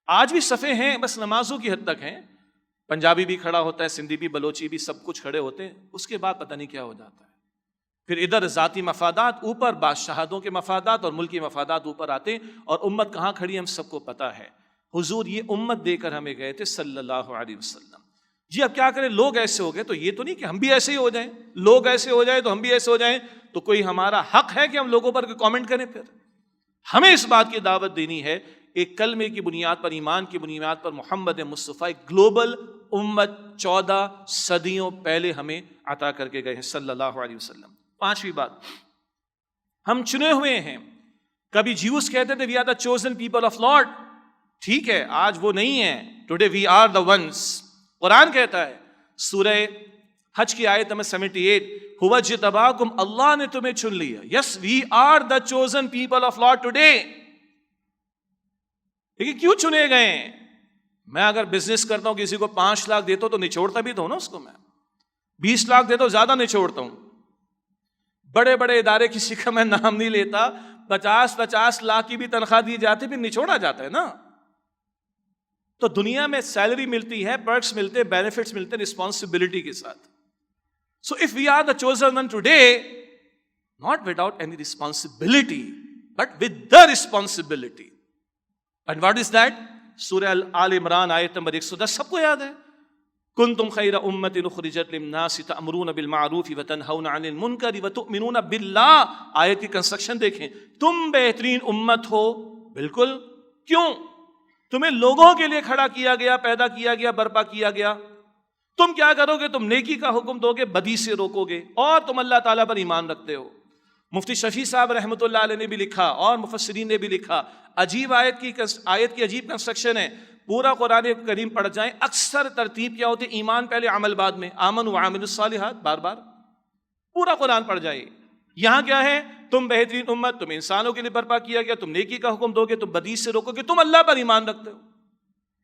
Speaker 1: آج بھی صفیں ہیں، بس نمازوں کی حد تک ہیں، پنجابی بھی کھڑا ہوتا ہے، سندھی بھی، بلوچی بھی، سب کچھ کھڑے ہوتے ہیں، اس کے بعد پتہ نہیں کیا ہو جاتا ہے۔ پھر ادھر ذاتی مفادات اوپر، بادشاہتوں کے مفادات اور ملکی مفادات اوپر آتے ہیں، اور امت کہاں کھڑی ہم سب کو پتہ ہے۔ حضور یہ امت دے کر ہمیں گئے تھے صلی اللہ علیہ وسلم۔ جی اب کیا کریں، لوگ ایسے ہو گئے تو یہ تو نہیں کہ ہم بھی ایسے ہی ہو جائیں، لوگ ایسے ہو جائیں تو ہم بھی ایسے ہو جائیں، تو کوئی ہمارا حق ہے کہ ہم لوگوں پر کامنٹ کریں؟ پھر ہمیں اس بات کی دعوت دینی ہے، ایک کلمے کی بنیاد پر، ایمان کی بنیاد پر، محمد مصطفیٰ ایک گلوبل امت 14 صدیوں پہلے ہمیں عطا کر کے گئے ہیں صلی اللہ علیہ وسلم۔ 5ویں بات، ہم چنے ہوئے ہیں۔ کبھی جیوس کہتے تھے we are the chosen people of lord, ٹھیک ہے، آج وہ نہیں ہے، today we are the ones. Quran کہتا ہے سورہ حج کی آیت نمبر 78، ہوا اجتباکم، اللہ نے تمہیں چن لیا، yes we are the chosen people of lord today. لیکن کیوں چنے گئے ہیں؟ میں اگر بزنس کرتا ہوں، کسی کو 5 لاکھ دیتا ہوں تو نچوڑتا بھی تو ہوں نا اس کو، میں 20 لاکھ دیتا ہوں زیادہ نچوڑتا ہوں۔ بڑے بڑے ادارے کسی کا میں نام نہیں لیتا، 50 لاکھ کی بھی تنخواہ دی جاتی، پھر نچوڑا جاتا ہے نا۔ تو دنیا میں سیلری ملتی ہے، پرکس ملتے، بینیفٹس ملتے رسپانسبلٹی کے ساتھ۔ So if we are the chosen one today, not without any responsibility, but with the responsibility. And what is that? سورہ آل عمران آیت نمبر 110 سب کو یاد ہے، کنتم خیر امت اخرجت للناس تأمرون بالمعروف وتنہون عن المنکر وتؤمنون باللہ۔ آیت کی کنسٹرکشن دیکھیں، تم بہترین امت ہو، بالکل، کیوں؟ تمہیں لوگوں کے لیے کھڑا کیا گیا، پیدا کیا گیا، برپا کیا گیا۔ تم کیا کرو گے؟ تم نیکی کا حکم دو گے، بدی سے روکو گے، اور تم اللہ تعالیٰ پر ایمان رکھتے ہو۔ مفتی شفیع صاحب رحمۃ اللہ علیہ نے بھی لکھا اور مفسرین نے بھی لکھا، عجیب آیت کی عجیب کنسٹرکشن ہے۔ پورا قرآن کریم پڑھ جائیں، اکثر ترتیب کیا ہوتی؟ ایمان پہلے، عمل بعد میں، آمن وعامل الصالحات، بار بار پورا قرآن پڑھ جائے۔ یہاں کیا ہے؟ تم بہترین امت، تم انسانوں کے لیے برپا کیا گیا، تم نیکی کا حکم دو گے، تم بدی سے روکو گے، تم اللہ پر ایمان رکھتے ہو۔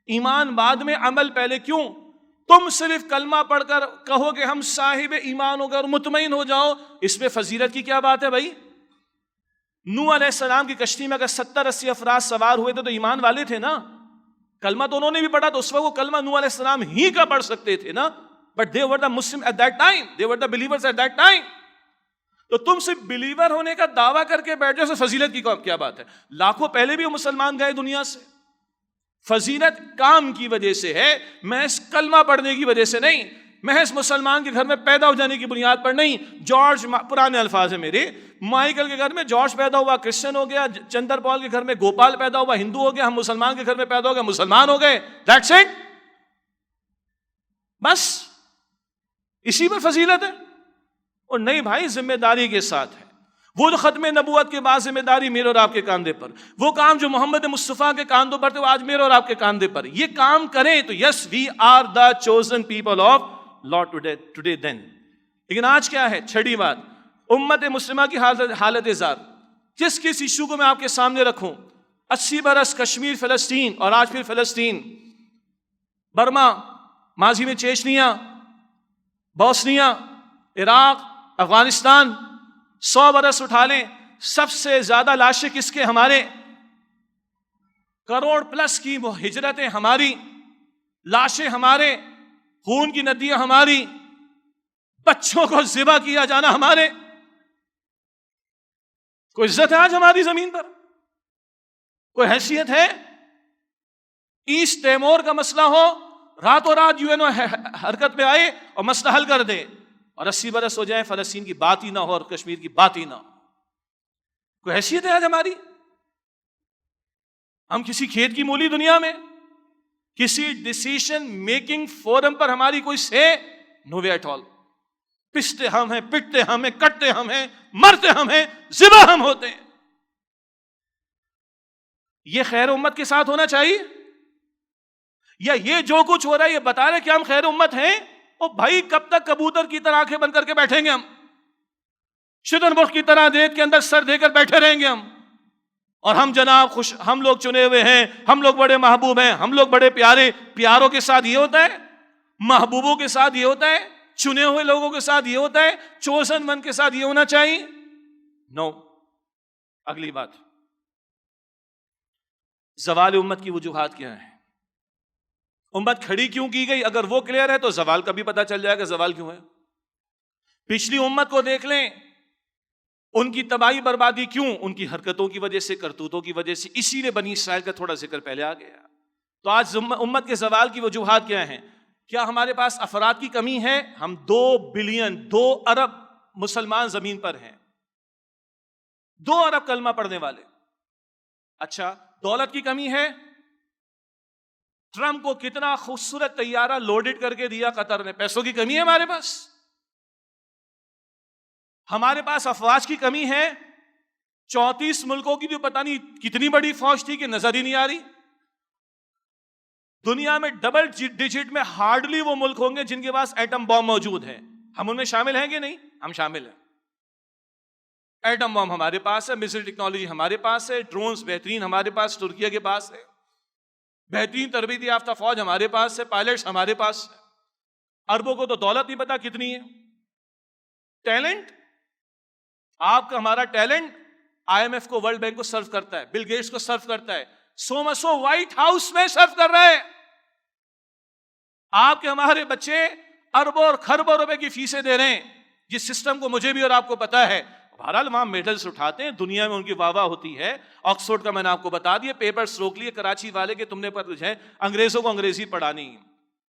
Speaker 1: ایمان بعد میں، عمل پہلے۔ کیوں؟ تم صرف کلمہ پڑھ کر کہو کہ ہم صاحب ایمان ہو گئے اور مطمئن ہو جاؤ، اس میں فضیلت کی کیا بات ہے بھائی؟ نوح علیہ السلام کی کشتی میں اگر 70-80 افراد سوار ہوئے تھے تو ایمان والے تھے نا، کلمہ تو انہوں نے بھی پڑھا، تو اس وقت وہ کلمہ نوح علیہ السلام ہی کا پڑھ سکتے تھے نا، but they were the Muslim at that time, they were the believers at that time۔ تو تم صرف بلیور ہونے کا دعویٰ کر کے بیٹھ جاؤ، فضیلت کی کیا بات ہے؟ لاکھوں پہلے بھی وہ مسلمان گئے دنیا سے، فضیلت کام کی وجہ سے ہے، محض کلمہ پڑھنے کی وجہ سے نہیں، محض مسلمان کے گھر میں پیدا ہو جانے کی بنیاد پر نہیں۔ جارج، پرانے الفاظ ہیں میرے، مائیکل کے گھر میں جارج پیدا ہوا، کرسچن ہو گیا، چندر پال کے گھر میں گوپال پیدا ہوا، ہندو ہو گیا، ہم مسلمان کے گھر میں پیدا ہو گئے، مسلمان ہو گئے، دیٹس اٹ، بس اسی پر فضیلت ہے۔ اور نہیں بھائی، ذمہ داری کے ساتھ ہے۔ وہ جو ختم نبوت کے بعد ذمہ داری میرے اور آپ کے کاندھے پر، وہ کام جو محمد مصطفیٰ کے کاندھوں پر تھے وہ آج میرے اور آپ کے کاندھے پر، یہ کام کریں تو yes we are the chosen people of lord today دین۔ لیکن آج کیا ہے؟ چھڑی بات، امت مسلمہ کی حالت زار۔ جس کس ایشو کو میں آپ کے سامنے رکھوں، 80 برس کشمیر، فلسطین، اور آج پھر فلسطین، برما، ماضی میں چیچنیا، بوسنیا، عراق، افغانستان، 100 برس اٹھا لیں، سب سے زیادہ لاشیں کس کے؟ ہمارے، کروڑ پلس کی وہ ہجرتیں ہماری، لاشیں ہمارے، خون کی ندیاں ہماری، بچوں کو ذبح کیا جانا ہمارے۔ کوئی عزت ہے آج ہماری زمین پر؟ کوئی حیثیت ہے؟ ایسٹ تیمور کا مسئلہ ہو، راتوں رات UN حرکت میں آئے اور مسئلہ حل کر دے، اور 80 برس ہو جائے فلسطین کی بات ہی نہ ہو اور کشمیر کی بات ہی نہ ہو۔ کوئی حیثیت ہے آج ہماری؟ ہم کسی کھیت کی مولی دنیا میں، کسی ڈیسیشن میکنگ فورم پر ہماری کوئی سے نو وے ایٹ آل۔ پستے ہم ہیں، پٹتے ہم ہیں، کٹتے ہم ہیں، مرتے ہم ہیں، ذبح ہم ہوتے ہیں۔ یہ خیر امت کے ساتھ ہونا چاہیے؟ یا یہ جو کچھ ہو رہا ہے یہ بتا رہے کہ ہم خیر امت ہیں؟ او بھائی، کب تک کبوتر کی طرح آنکھیں بند کر کے بیٹھیں گے ہم؟ شتر مرغ کی طرح ریت کے اندر سر دے کر بیٹھے رہیں گے ہم؟ اور ہم جناب ہم لوگ چنے ہوئے ہیں، ہم لوگ بڑے محبوب ہیں، ہم لوگ بڑے پیارے۔ پیاروں کے ساتھ یہ ہوتا ہے؟ محبوبوں کے ساتھ یہ ہوتا ہے؟ چنے ہوئے لوگوں کے ساتھ یہ ہوتا ہے؟ چوزن ون کے ساتھ یہ ہونا چاہیے؟ نو۔ اگلی بات، زوال امت کی وجوہات کیا ہیں؟ امت کھڑی کیوں کی گئی؟ اگر وہ کلیئر ہے تو زوال کا بھی پتہ چل جائے گا زوال کیوں ہے۔ پچھلی امت کو دیکھ لیں، ان کی تباہی بربادی کیوں؟ ان کی حرکتوں کی وجہ سے، کرتوتوں کی وجہ سے۔ اسی لیے بنی اسرائیل کا تھوڑا ذکر پہلے آ گیا۔ تو آج امت کے زوال کی وجوہات کیا ہیں؟ کیا ہمارے پاس افراد کی کمی ہے؟ ہم 2 بلین 2 ارب مسلمان زمین پر ہیں، 2 ارب کلمہ پڑھنے والے۔ اچھا، دولت کی کمی ہے؟ ٹرمپ کو کتنا خوبصورت طیارہ لوڈڈ کر کے دیا قطر نے، پیسوں کی کمی ہے ہمارے پاس؟ ہمارے پاس افواج کی کمی ہے؟ 34 ملکوں کی جو پتہ نہیں کتنی بڑی فوج تھی کہ نظر ہی نہیں آ رہی۔ دنیا میں ڈبل ڈیجٹ میں ہارڈلی وہ ملک ہوں گے جن کے پاس ایٹم بم موجود ہے۔ ہم ان میں شامل ہیں کہ نہیں؟ ہم شامل ہیں۔ ایٹم بم ہمارے پاس ہے، میزائل ٹیکنالوجی ہمارے پاس ہے، ڈرونز بہترین ہمارے پاس، ترکیہ کے پاس ہے، بہترین تربیتی یافتہ فوج ہمارے پاس ہے، پائلٹس ہمارے پاس ہے۔ اربوں کو تو دولت نہیں پتا کتنی ہے۔ ٹیلنٹ، آپ کا ہمارا ٹیلنٹ IMF کو، ورلڈ بینک کو سرو کرتا ہے، بل گیٹس کو سرو کرتا ہے، سومسو وائٹ ہاؤس میں سرو کر رہے ہیں۔ آپ کے ہمارے بچے اربوں اور خربوں روپے کی فیسیں دے رہے ہیں، جس سسٹم کو مجھے بھی اور آپ کو پتا ہے۔ بہرحال وہاں میڈلز اٹھاتے ہیں، دنیا میں ان کی واہ واہ ہوتی ہے۔ آکسفورڈ کا میں نے آپ کو بتا دیا، پیپرز روک لیے کراچی والے کے، تم نے پر ہے انگریزوں کو انگریزی پڑھانی۔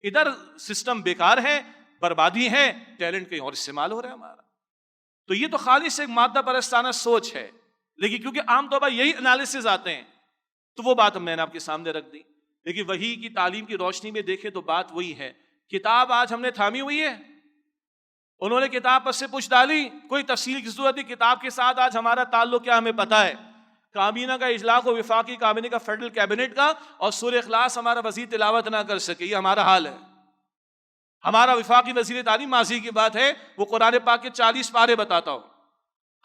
Speaker 1: ادھر سسٹم بیکار ہے، بربادی ہے، ٹیلنٹ کہیں اور استعمال ہو رہا ہے ہمارا۔ تو یہ تو خالص ایک مادہ پرستانہ سوچ ہے، لیکن کیونکہ عام طور پر یہی انالیسز آتے ہیں تو وہ بات میں نے آپ کے سامنے رکھ دی۔ لیکن وحی کی تعلیم کی روشنی میں دیکھیں تو بات وہی ہے۔ کتاب آج ہم نے تھامی ہوئی ہے، انہوں نے کتاب پر سے پوچھ ڈالی، کوئی تفصیل کی ضرورت نہیں۔ کتاب کے ساتھ آج ہمارا تعلق کیا ہمیں پتا ہے۔ کابینہ کا اجلاس ہو، وفاقی کابینہ کا، فیڈرل کیبنٹ کا، اور سورہ اخلاص ہمارا وزیر تلاوت نہ کر سکے، یہ ہمارا حال ہے۔ ہمارا وفاقی وزیر تعلیم، ماضی کی بات ہے، وہ قرآن پاک کے 40 پارے بتاتا ہو،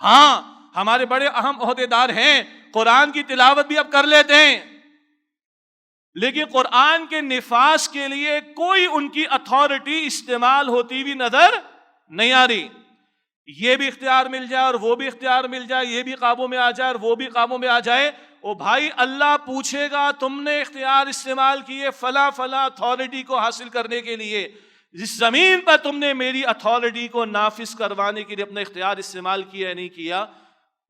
Speaker 1: ہاں ہمارے بڑے اہم عہدیدار ہیں، قرآن کی تلاوت بھی اب کر لیتے ہیں، لیکن قرآن کے نفاذ کے لیے کوئی ان کی اتھارٹی استعمال ہوتی بھی نظر نہیں آ رہی۔ یہ بھی اختیار مل جائے اور وہ بھی اختیار مل جائے، یہ بھی قابو میں آ جائے اور وہ بھی قابو میں آ جائے، او بھائی اللہ پوچھے گا تم نے اختیار استعمال کیے فلاں فلاں اتھارٹی کو حاصل کرنے کے لیے، جس زمین پر تم نے میری اتھارٹی کو نافذ کروانے کے لیے اپنا اختیار استعمال کیا یا نہیں کیا۔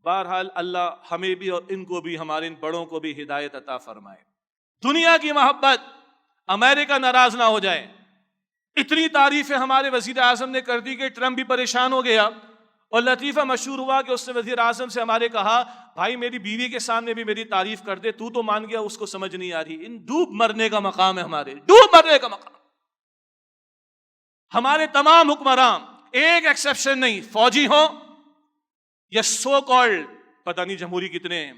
Speaker 1: بہرحال اللہ ہمیں بھی اور ان کو بھی، ہمارے ان بڑوں کو بھی ہدایت عطا فرمائے۔ دنیا کی محبت، امریکہ ناراض نہ ہو جائے۔ اتنی تعریفیں ہمارے وزیر اعظم نے کر دی کہ ٹرمپ بھی پریشان ہو گیا، اور لطیفہ مشہور ہوا کہ اس نے وزیر اعظم سے ہمارے کہا بھائی میری بیوی کے سامنے بھی میری تعریف کر دے، تو مان گیا، اس کو سمجھ نہیں آ رہی۔ ان ڈوب مرنے کا مقام ہے، ہمارے ڈوب مرنے کا مقام۔ ہمارے تمام حکمران، ایک ایکسیپشن نہیں، فوجی ہوں یا سو کالڈ پتہ نہیں جمہوری کتنے ہیں،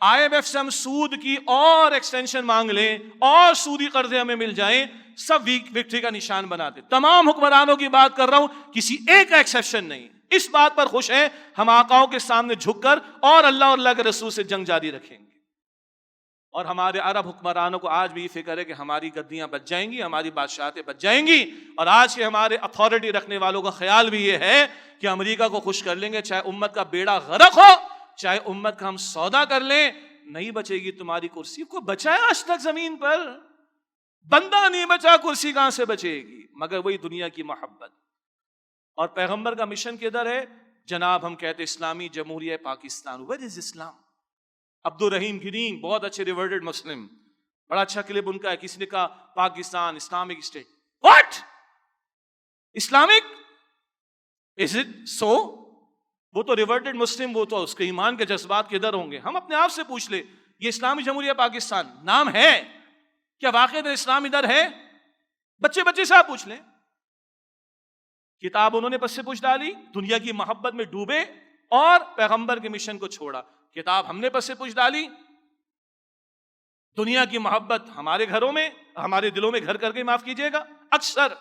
Speaker 1: آئی ایم ایف سے ہم سود کی اور ایکسٹینشن مانگ لیں اور سودی قرضے ہمیں مل جائیں، سب وکٹری کا نشان بناتے۔ تمام حکمرانوں کی بات کر رہا ہوں، کسی ایک کا ایکسیپشن نہیں۔ اس بات پر خوش ہیں ہم آقاؤں کے سامنے جھک کر اور اللہ کے رسول سے جنگ جاری رکھیں گے۔ اور ہمارے عرب حکمرانوں کو آج بھی یہ فکر ہے کہ ہماری گدیاں بچ جائیں گی، ہماری بادشاہتیں بچ جائیں گی، اور آج کے ہمارے اتھارٹی رکھنے والوں کا خیال بھی یہ ہے کہ امریکہ کو خوش کر لیں گے، چاہے امت کا بیڑا غرق ہو، چاہے امت کا ہم سودا کر لیں، نہیں بچے گی تمہاری کرسی۔ کو بچایا آج تک زمین پر؟ بندہ نہیں بچا، کرسی کہاں سے بچے گی؟ مگر وہی دنیا کی محبت۔ اور پیغمبر کا مشن کدھر ہے جناب؟ ہم کہتے اسلامی جمہوریہ پاکستان۔ Where is Islam؟ عبد الرحیم گرین، بہت اچھے ریورڈڈ مسلم، بڑا اچھا کلپ ان کا ہے، کسی نے کہا Pakistan Islamic state. What? Islamic? Is it so؟ وہ تو ریورٹڈ مسلم، وہ تو اس کے ایمان کے جذبات کدھر ہوں گے؟ ہم اپنے آپ سے پوچھ لیں، یہ اسلامی جمہوریہ پاکستان نام ہے کیا؟ واقعی اسلام ادھر ہے؟ بچے سے آپ پوچھ لیں۔ کتاب انہوں نے پس سے پوچھ ڈالی، دنیا کی محبت میں ڈوبے اور پیغمبر کے مشن کو چھوڑا۔ کتاب ہم نے پس سے پوچھ ڈالی، دنیا کی محبت ہمارے گھروں میں، ہمارے دلوں میں گھر کر کے، معاف کیجیے گا، اکثر،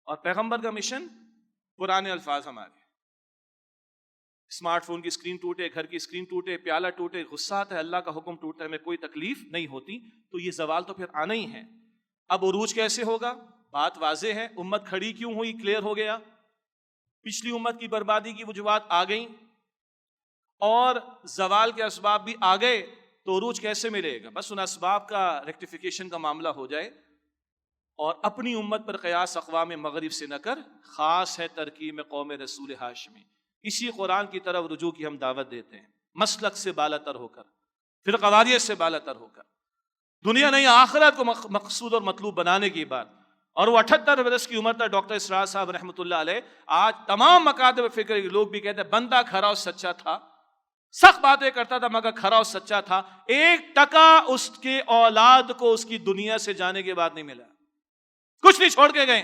Speaker 1: اور پیغمبر کا مشن پرانے الفاظ ہمارے۔ اسمارٹ فون کی اسکرین ٹوٹے، گھر کی اسکرین ٹوٹے، پیالہ ٹوٹے، غصہ آتا ہے، اللہ کا حکم ٹوٹتا ہے، ہمیں کوئی تکلیف نہیں ہوتی، تو یہ زوال تو پھر آنا ہی ہے۔ اب عروج کیسے ہوگا؟ بات واضح ہے، امت کھڑی کیوں ہوئی، کلیئر ہو گیا۔ پچھلی امت کی بربادی کی وجوہات آ گئیں اور زوال کے اسباب بھی آ گئے، تو عروج کیسے ملے گا؟ بس ان اسباب کا ریکٹیفیکیشن کا معاملہ ہو جائے، اور اپنی امت پر قیاس اقوام مغرب سے نہ کر، خاص ہے ترکیب قوم رسول ہاشمی، اسی قرآن کی طرف رجوع کی ہم دعوت دیتے ہیں، مسلک سے بالا تر ہو کر، پھر قواریت سے بالا تر ہو کر، دنیا نہیں آخرت کو مقصود اور مطلوب بنانے کی بات۔ اور وہ 78 برس کی عمر تک ڈاکٹر اسرار صاحب رحمۃ اللہ علیہ، آج تمام مکاتب فکر کے لوگ بھی کہتے ہیں بندہ کھرا اور سچا تھا، سخت باتیں کرتا تھا مگر کھرا اور سچا تھا، 1% اس کے اولاد کو اس کی دنیا سے جانے کے بعد نہیں ملا، کچھ نہیں چھوڑ کے گئے،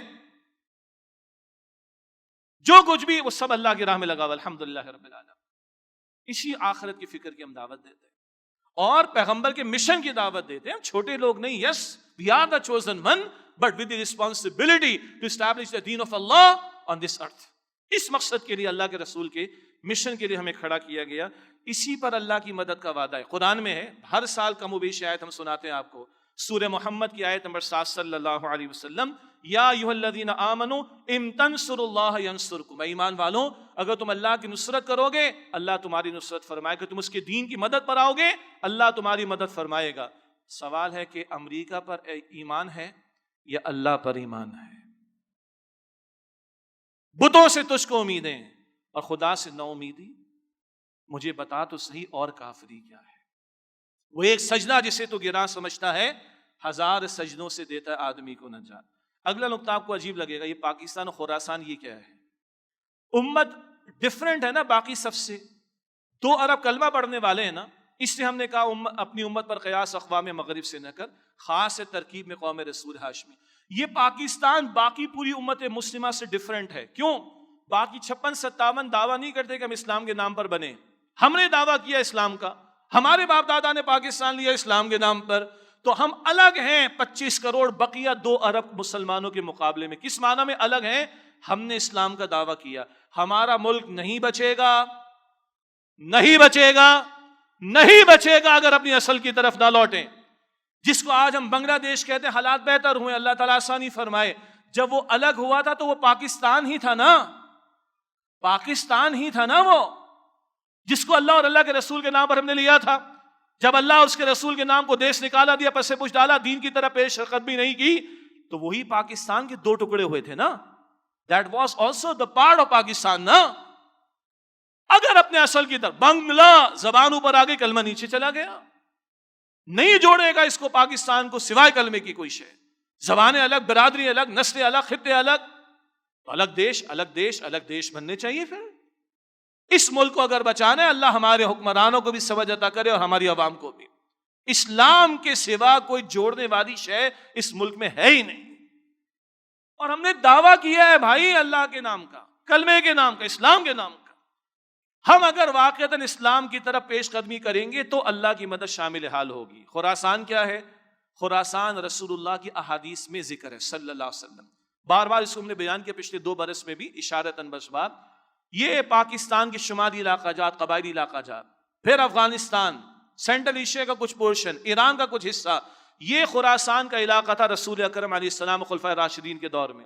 Speaker 1: جو کچھ بھی وہ سب اللہ کی راہ میں لگا ہوا، الحمدللہ رب العالمین۔ اسی آخرت کی فکر کی ہم دعوت دیتے ہیں اور پیغمبر کے مشن کی دعوت دیتے ہیں۔ ہم چھوٹے لوگ نہیں، yes we are the chosen one, but with the responsibility to establish the دین of Allah on this earth. اس مقصد کے لیے اللہ کے رسول کے مشن کے لیے ہمیں کھڑا کیا گیا، اسی پر اللہ کی مدد کا وعدہ ہے۔ قرآن میں ہے، ہر سال کم و بیش آیت ہم سناتے ہیں آپ کو، سورہ محمد کی آیت نمبر 7 صلی اللہ علیہ وسلم، یا ایھا الذین آمنوا ان تنصروا اللہ ینصرکم، اے ایمان والوں اگر تم اللہ کی نصرت کرو گے اللہ تمہاری نصرت فرمائے گا، تم اس کے دین کی مدد پر آؤ گے اللہ تمہاری مدد فرمائے گا۔ سوال ہے کہ امریکہ پر ایمان ہے یا اللہ پر ایمان ہے؟ بتوں سے تجھ کو امیدیں اور خدا سے نو امیدی، مجھے بتا تو صحیح اور کافری کیا ہے؟ وہ ایک سجدہ جسے تو گراں سمجھتا ہے، 1000 سجدوں سے دیتا ہے آدمی کو نجات۔ اگلا نقطہ آپ کو عجیب لگے گا، یہ پاکستان اور خراسان یہ کیا ہے؟ امت ڈیفرنٹ ہے نا باقی سب سے، 2 ارب کلمہ پڑھنے والے ہیں نا، اس لیے ہم نے کہا اپنی امت پر قیاس اقوام مغرب سے نہ کر، خاص ہے ترکیب میں قوم رسول ہاشمی۔ یہ پاکستان باقی پوری امت مسلمہ سے ڈیفرنٹ ہے، کیوں؟ باقی 56-57 دعویٰ نہیں کرتے کہ ہم اسلام کے نام پر بنے، ہم نے دعویٰ کیا اسلام کا، ہمارے باپ دادا نے پاکستان لیا اسلام کے نام پر، تو ہم الگ ہیں 25 کروڑ بقیہ 2 ارب مسلمانوں کے مقابلے میں۔ کس معنی میں الگ ہیں؟ ہم نے اسلام کا دعویٰ کیا، ہمارا ملک نہیں بچے گا، نہیں بچے گا، نہیں بچے گا اگر اپنی اصل کی طرف نہ لوٹیں. جس کو آج ہم بنگلہ دیش کہتے ہیں، حالات بہتر ہوئے، اللہ تعالیٰ آسانی فرمائے. جب وہ الگ ہوا تھا تو وہ پاکستان ہی تھا نا، پاکستان ہی تھا نا وہ، جس کو اللہ اور اللہ کے رسول کے نام پر ہم نے لیا تھا. جب اللہ اور اس کے رسول کے نام کو دیش نکالا دیا، پس پش ڈالا، دین کی طرف پیش قدمی نہیں کی، تو وہی پاکستان کے دو ٹکڑے ہوئے تھے نا. That was also the part of Pakistan نا. اگر اپنے اصل کی طرف، بنگلہ زبان اوپر آگے، کلمہ نیچے چلا گیا، نہیں جوڑے گا اس کو پاکستان کو سوائے کلمے کی کوئی شے. زبانیں الگ، برادری الگ، نسلیں الگ، خطے الگ، تو الگ دیش، الگ دیش، الگ دیش بننے چاہیے. پھر اس ملک کو اگر بچانا ہے، اللہ ہمارے حکمرانوں کو بھی سمجھ عطا کرے اور ہماری عوام کو بھی. اسلام کے سوا کوئی جوڑنے والی شے اس ملک میں ہے ہی نہیں. اور ہم نے دعویٰ کیا ہے بھائی اللہ کے نام کا، کلمے کے نام کا، اسلام کے نام کا. ہم اگر واقعتاً اسلام کی طرف پیش قدمی کریں گے تو اللہ کی مدد شامل حال ہوگی. خراسان کیا ہے؟ خراسان رسول اللہ کی احادیث میں ذکر ہے صلی اللہ علیہ وسلم. بار بار اس کو ہم نے بیان کیا پچھلے 2 برس میں بھی اشارتاً بس بار. یہ پاکستان کے شمالی علاقہ جات، قبائلی علاقہ جات، پھر افغانستان، سینٹرل ایشیا کا کچھ پورشن، ایران کا کچھ حصہ، یہ خراسان کا علاقہ تھا رسول اکرم علیہ السلام خلفائے راشدین کے دور میں.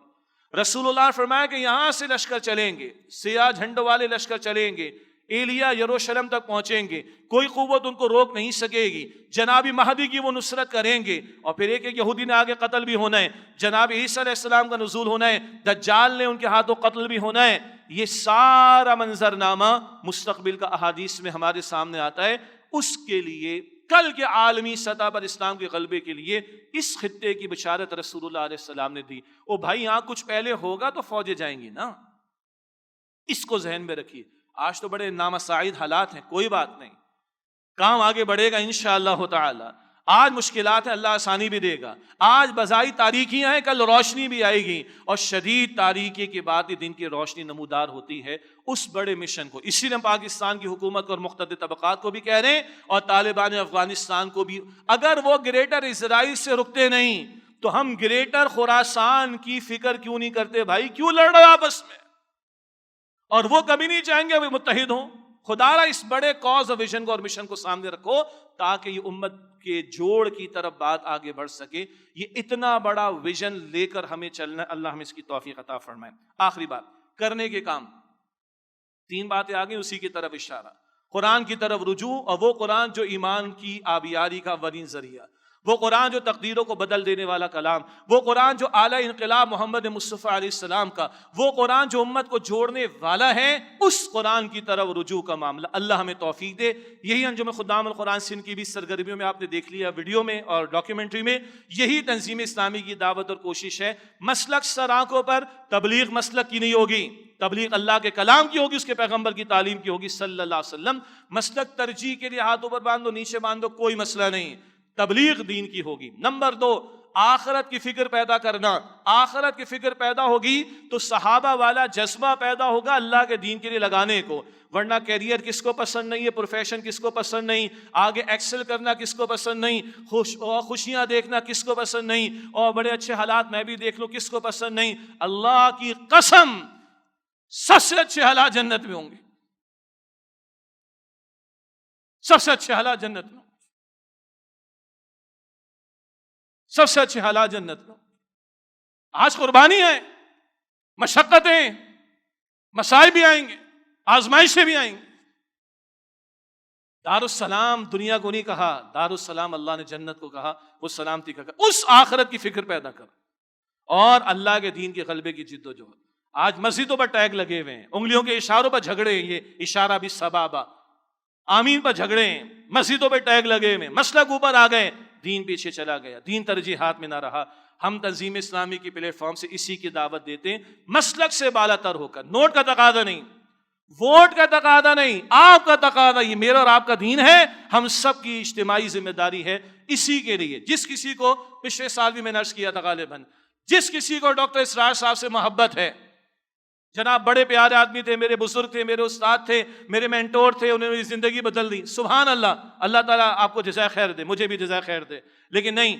Speaker 1: رسول اللہ نے فرمایا کہ یہاں سے لشکر چلیں گے، سیاہ جھنڈوں والے لشکر چلیں گے، ایلیا یروشلم تک پہنچیں گے، کوئی قوت ان کو روک نہیں سکے گی. جناب مہدی کی وہ نصرت کریں گے، اور پھر ایک ایک یہودی نے آگے قتل بھی ہونا ہے. جناب عیسیٰ علیہ السلام کا نزول ہونا ہے، دجال نے ان کے ہاتھوں قتل بھی ہونا ہے. یہ سارا منظرنامہ مستقبل کا احادیث میں ہمارے سامنے آتا ہے. اس کے لیے کل کے عالمی سطح پر اسلام کے غلبے کے لیے اس خطے کی بشارت رسول اللہ علیہ السلام نے دی. او بھائی یہاں کچھ پہلے ہوگا تو فوجیں جائیں گی نا، اس کو ذہن میں رکھیے. آج تو بڑے نامساعد حالات ہیں، کوئی بات نہیں، کام آگے بڑھے گا انشاءاللہ تعالی. آج مشکلات ہیں، اللہ آسانی بھی دے گا. آج بظاہر تاریکیاں ہیں، کل روشنی بھی آئے گی، اور شدید تاریکی کے بعد ہی دن کی روشنی نمودار ہوتی ہے اس بڑے مشن کو. اسی لیے پاکستان کی حکومت اور مختلف طبقات کو بھی کہہ رہے ہیں، اور طالبان افغانستان کو بھی، اگر وہ گریٹر اسرائیل سے رکتے نہیں تو ہم گریٹر خراسان کی فکر کیوں نہیں کرتے بھائی؟ کیوں لڑ رہے آپس میں؟ اور وہ کبھی نہیں چاہیں گے وہ متحد ہوں. خدا را اس بڑے کاز اور ویژن کو اور مشن کو سامنے رکھو تاکہ یہ امت کے جوڑ کی طرف بات آگے بڑھ سکے. یہ اتنا بڑا ویژن لے کر ہمیں چلنا، اللہ ہمیں اس کی توفیق عطا فرمائے. آخری بات، کرنے کے کام. 3 باتیں آگے، اسی کی طرف اشارہ. قرآن کی طرف رجوع، اور وہ قرآن جو ایمان کی آبیاری کا اولین ذریعہ، وہ قرآن جو تقدیروں کو بدل دینے والا کلام، وہ قرآن جو اعلی انقلاب محمد مصطفیٰ علیہ السلام کا، وہ قرآن جو امت کو جوڑنے والا ہے، اس قرآن کی طرف رجوع کا معاملہ. اللہ ہمیں توفیق دے. یہی انجمن خدام القرآن سندھ کی بھی سرگرمیوں میں آپ نے دیکھ لیا، ویڈیو میں اور ڈاکیومنٹری میں، یہی تنظیم اسلامی کی دعوت اور کوشش ہے. مسلک سر آنکھوں پر، تبلیغ مسلک کی نہیں ہوگی، تبلیغ اللہ کے کلام کی ہوگی، اس کے پیغمبر کی تعلیم کی ہوگی صلی اللہ علیہ وسلم. مسلک ترجیح کے لیے ہاتھوں پر باندھو، نیچے باندھو، کوئی مسئلہ نہیں، تبلیغ دین کی ہوگی. نمبر 2، آخرت کی فکر پیدا کرنا. آخرت کی فکر پیدا ہوگی تو صحابہ والا جذبہ پیدا ہوگا اللہ کے دین کے لیے لگانے کو. ورنہ کیریئر کس کو پسند نہیں ہے، پروفیشن کس کو پسند نہیں، آگے ایکسل کرنا کس کو پسند نہیں، خوشیاں دیکھنا کس کو پسند نہیں، اور بڑے اچھے حالات میں بھی دیکھ لوں کس کو پسند نہیں. اللہ کی قسم سب سے اچھے حالات جنت میں ہوں گے، سب سے اچھے حالات جنت میں، سب سے اچھے حالات جنت میں. آج قربانی ہے، مشقتیں، مسائل بھی آئیں گے، آزمائشیں بھی آئیں گے. دارالسلام دنیا کو نہیں کہا، دارالسلام اللہ نے جنت کو کہا، وہ سلامتی کا کہا. اس آخرت کی فکر پیدا کر اور اللہ کے دین کے غلبے کی جد و جہد. آج مسجدوں پر ٹیگ لگے ہوئے ہیں، انگلیوں کے اشاروں پر جھگڑے ہیں، یہ اشارہ بھی سبابہ، آمین پر جھگڑے ہیں، مسجدوں پہ ٹیگ لگے ہوئے، مسلک اوپر آ گئے، دین پیچھے چلا گیا، دین ترجیحات میں نہ رہا. ہم تنظیم اسلامی کی پلیٹ فارم سے اسی کی دعوت دیتے ہیں، مسلک سے بالا تر ہو کر. نوٹ کا تقاضا نہیں، ووٹ کا تقاضا نہیں، آپ کا تقاضا. یہ میرا اور آپ کا دین ہے، ہم سب کی اجتماعی ذمہ داری ہے اسی کے لیے. جس کسی کو، پچھلے سال بھی میں نے عرض کیا تھا غالباً، جس کسی کو ڈاکٹر اسرار صاحب سے محبت ہے، جناب بڑے پیارے آدمی تھے، میرے بزرگ تھے، میرے استاد تھے، میرے مینٹور تھے، انہوں نے میری زندگی بدل دی، سبحان اللہ. اللہ تعالیٰ آپ کو جزائے خیر دے، مجھے بھی جزائے خیر دے. لیکن نہیں،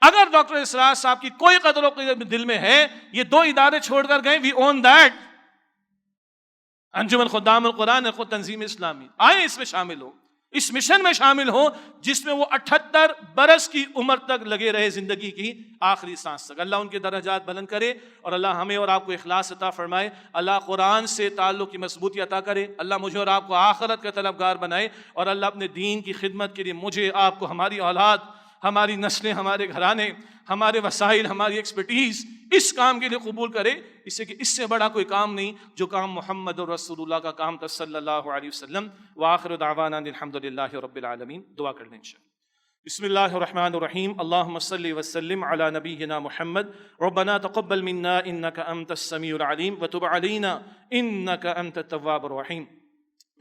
Speaker 1: اگر ڈاکٹر اسرار صاحب کی کوئی قدر و قیمت دل میں ہے، یہ 2 ادارے چھوڑ کر گئے، وی اون دیٹ، انجمن خدام القرآن اور تنظیم اسلامی، آئے اس میں شامل ہو، اس مشن میں شامل ہو جس میں وہ 78 برس کی عمر تک لگے رہے، زندگی کی آخری سانس تک۔ اللہ ان کے درجات بلند کرے، اور اللہ ہمیں اور آپ کو اخلاص عطا فرمائے، اللہ قرآن سے تعلق کی مضبوطی عطا کرے، اللہ مجھے اور آپ کو آخرت کا طلبگار بنائے، اور اللہ اپنے دین کی خدمت کے لیے مجھے، آپ کو، ہماری اولاد، ہماری نسلیں، ہمارے گھرانے، ہمارے وسائل، ہماری ایکسپرٹیز اس کام کے لیے قبول کرے، اس سے کہ اس سے بڑا کوئی کام نہیں جو کام محمد رسول اللہ کا کام تھا صلی اللہ علیہ وسلم۔ وآخر دعوانا الحمدللہ رب العالمین۔ دعا کر لیں انشاءاللہ۔ بسم اللہ الرحمن الرحیم، اللہم صلی وسلم علی نبینا محمد، ربنا تقبل منا انک انت السمیع العلیم وتب علینا انک انت التواب الرحیم۔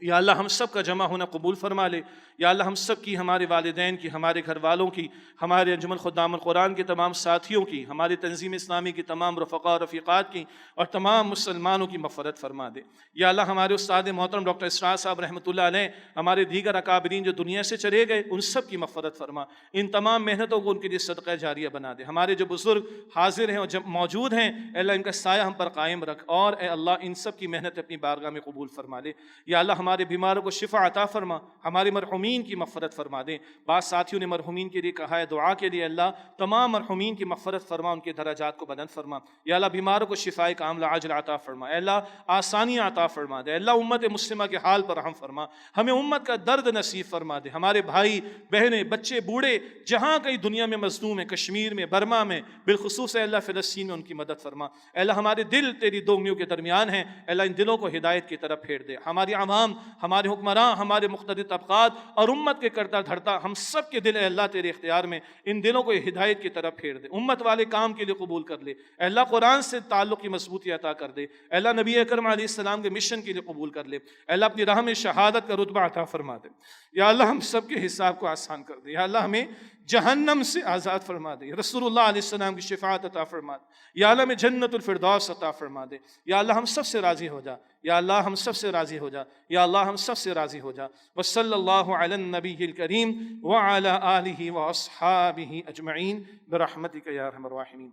Speaker 1: یا اللہ ہم سب کا جمع ہونا قبول فرما لے، یا اللہ ہم سب کی، ہمارے والدین کی، ہمارے گھر والوں کی، ہمارے انجمن خدام القرآن کے تمام ساتھیوں کی، ہمارے تنظیم اسلامی کی تمام رفقاء اور رفیقات کی، اور تمام مسلمانوں کی مغفرت فرما دے۔ یا اللہ ہمارے استاد محترم ڈاکٹر اسرار صاحب رحمۃ اللہ علیہ، ہمارے دیگر اکابرین جو دنیا سے چلے گئے، ان سب کی مغفرت فرما، ان تمام محنتوں کو ان کے لیے صدقہ جاریہ بنا دے۔ ہمارے جو بزرگ حاضر ہیں اور جب موجود ہیں، اے اللہ ان کا سایہ ہم پر قائم رکھ، اور اے اللہ ان سب کی محنت اپنی بارگاہ میں قبول فرما لے۔ یا اللہ ہمارے بیماروں کو شفا عطا فرما، ہمارے مرحومین کی مغفرت فرما دے۔ بعض ساتھیوں نے مرحومین کے لیے کہا ہے دعا کے لیے، اللہ تمام مرحومین کی مغفرت فرما، ان کے درجات کو بلند فرما۔ یا اللہ بیماروں کو شفائے کاملہ عاجل عطا فرما، اے اللہ آسانیاں عطا فرما دے، اے اللہ امت مسلمہ کے حال پر رحم فرما، ہمیں امت کا درد نصیب فرما دے۔ ہمارے بھائی بہنیں، بچے بوڑھے جہاں کہیں دنیا میں مظلوم ہیں، کشمیر میں، برما میں، بالخصوص اے اللہ فلسطین میں، ان کی مدد فرما۔ اے اللہ ہمارے دل تیری 2 انگلیوں کے درمیان ہیں، اے اللہ ان دلوں کو ہدایت کی طرف پھیر دے۔ ہماری عوام، ہمارے حکمراں، ہمارے مقتدر طبقات اور امت کے کرتا دھرتا ہم سب کے دل اے اللہ تیرے اختیار میں، ان دلوں کو ہدایت کی طرف پھیر دے، امت والے کام کے لیے قبول کر لے۔ اے اللہ قرآن سے تعلق کی مضبوطی عطا کر دے، اے اللہ نبی اکرم علیہ السلام کے مشن کے لیے قبول کر لے، اے اللہ اپنی راہ میں شہادت کا رتبہ عطا فرما دے۔ یا اللہ ہم سب کے حساب کو آسان کر دے، یا اللہ ہمیں جہنم سے آزاد فرما دے، رسول اللہ علیہ السلام کی شفاعت عطا فرما دے، یا اللہ ہمیں جنت الفردوس عطا فرما دے۔ یا اللہ ہم سب سے راضی ہو جا، یا اللہ ہم سب سے راضی ہو جا، یا اللہ ہم سب سے راضی ہو جا۔ وصلی اللہ علی النبی الکریم وعلی آلہ واصحابہ اجمعین برحمتک یا ارحم الراحمین۔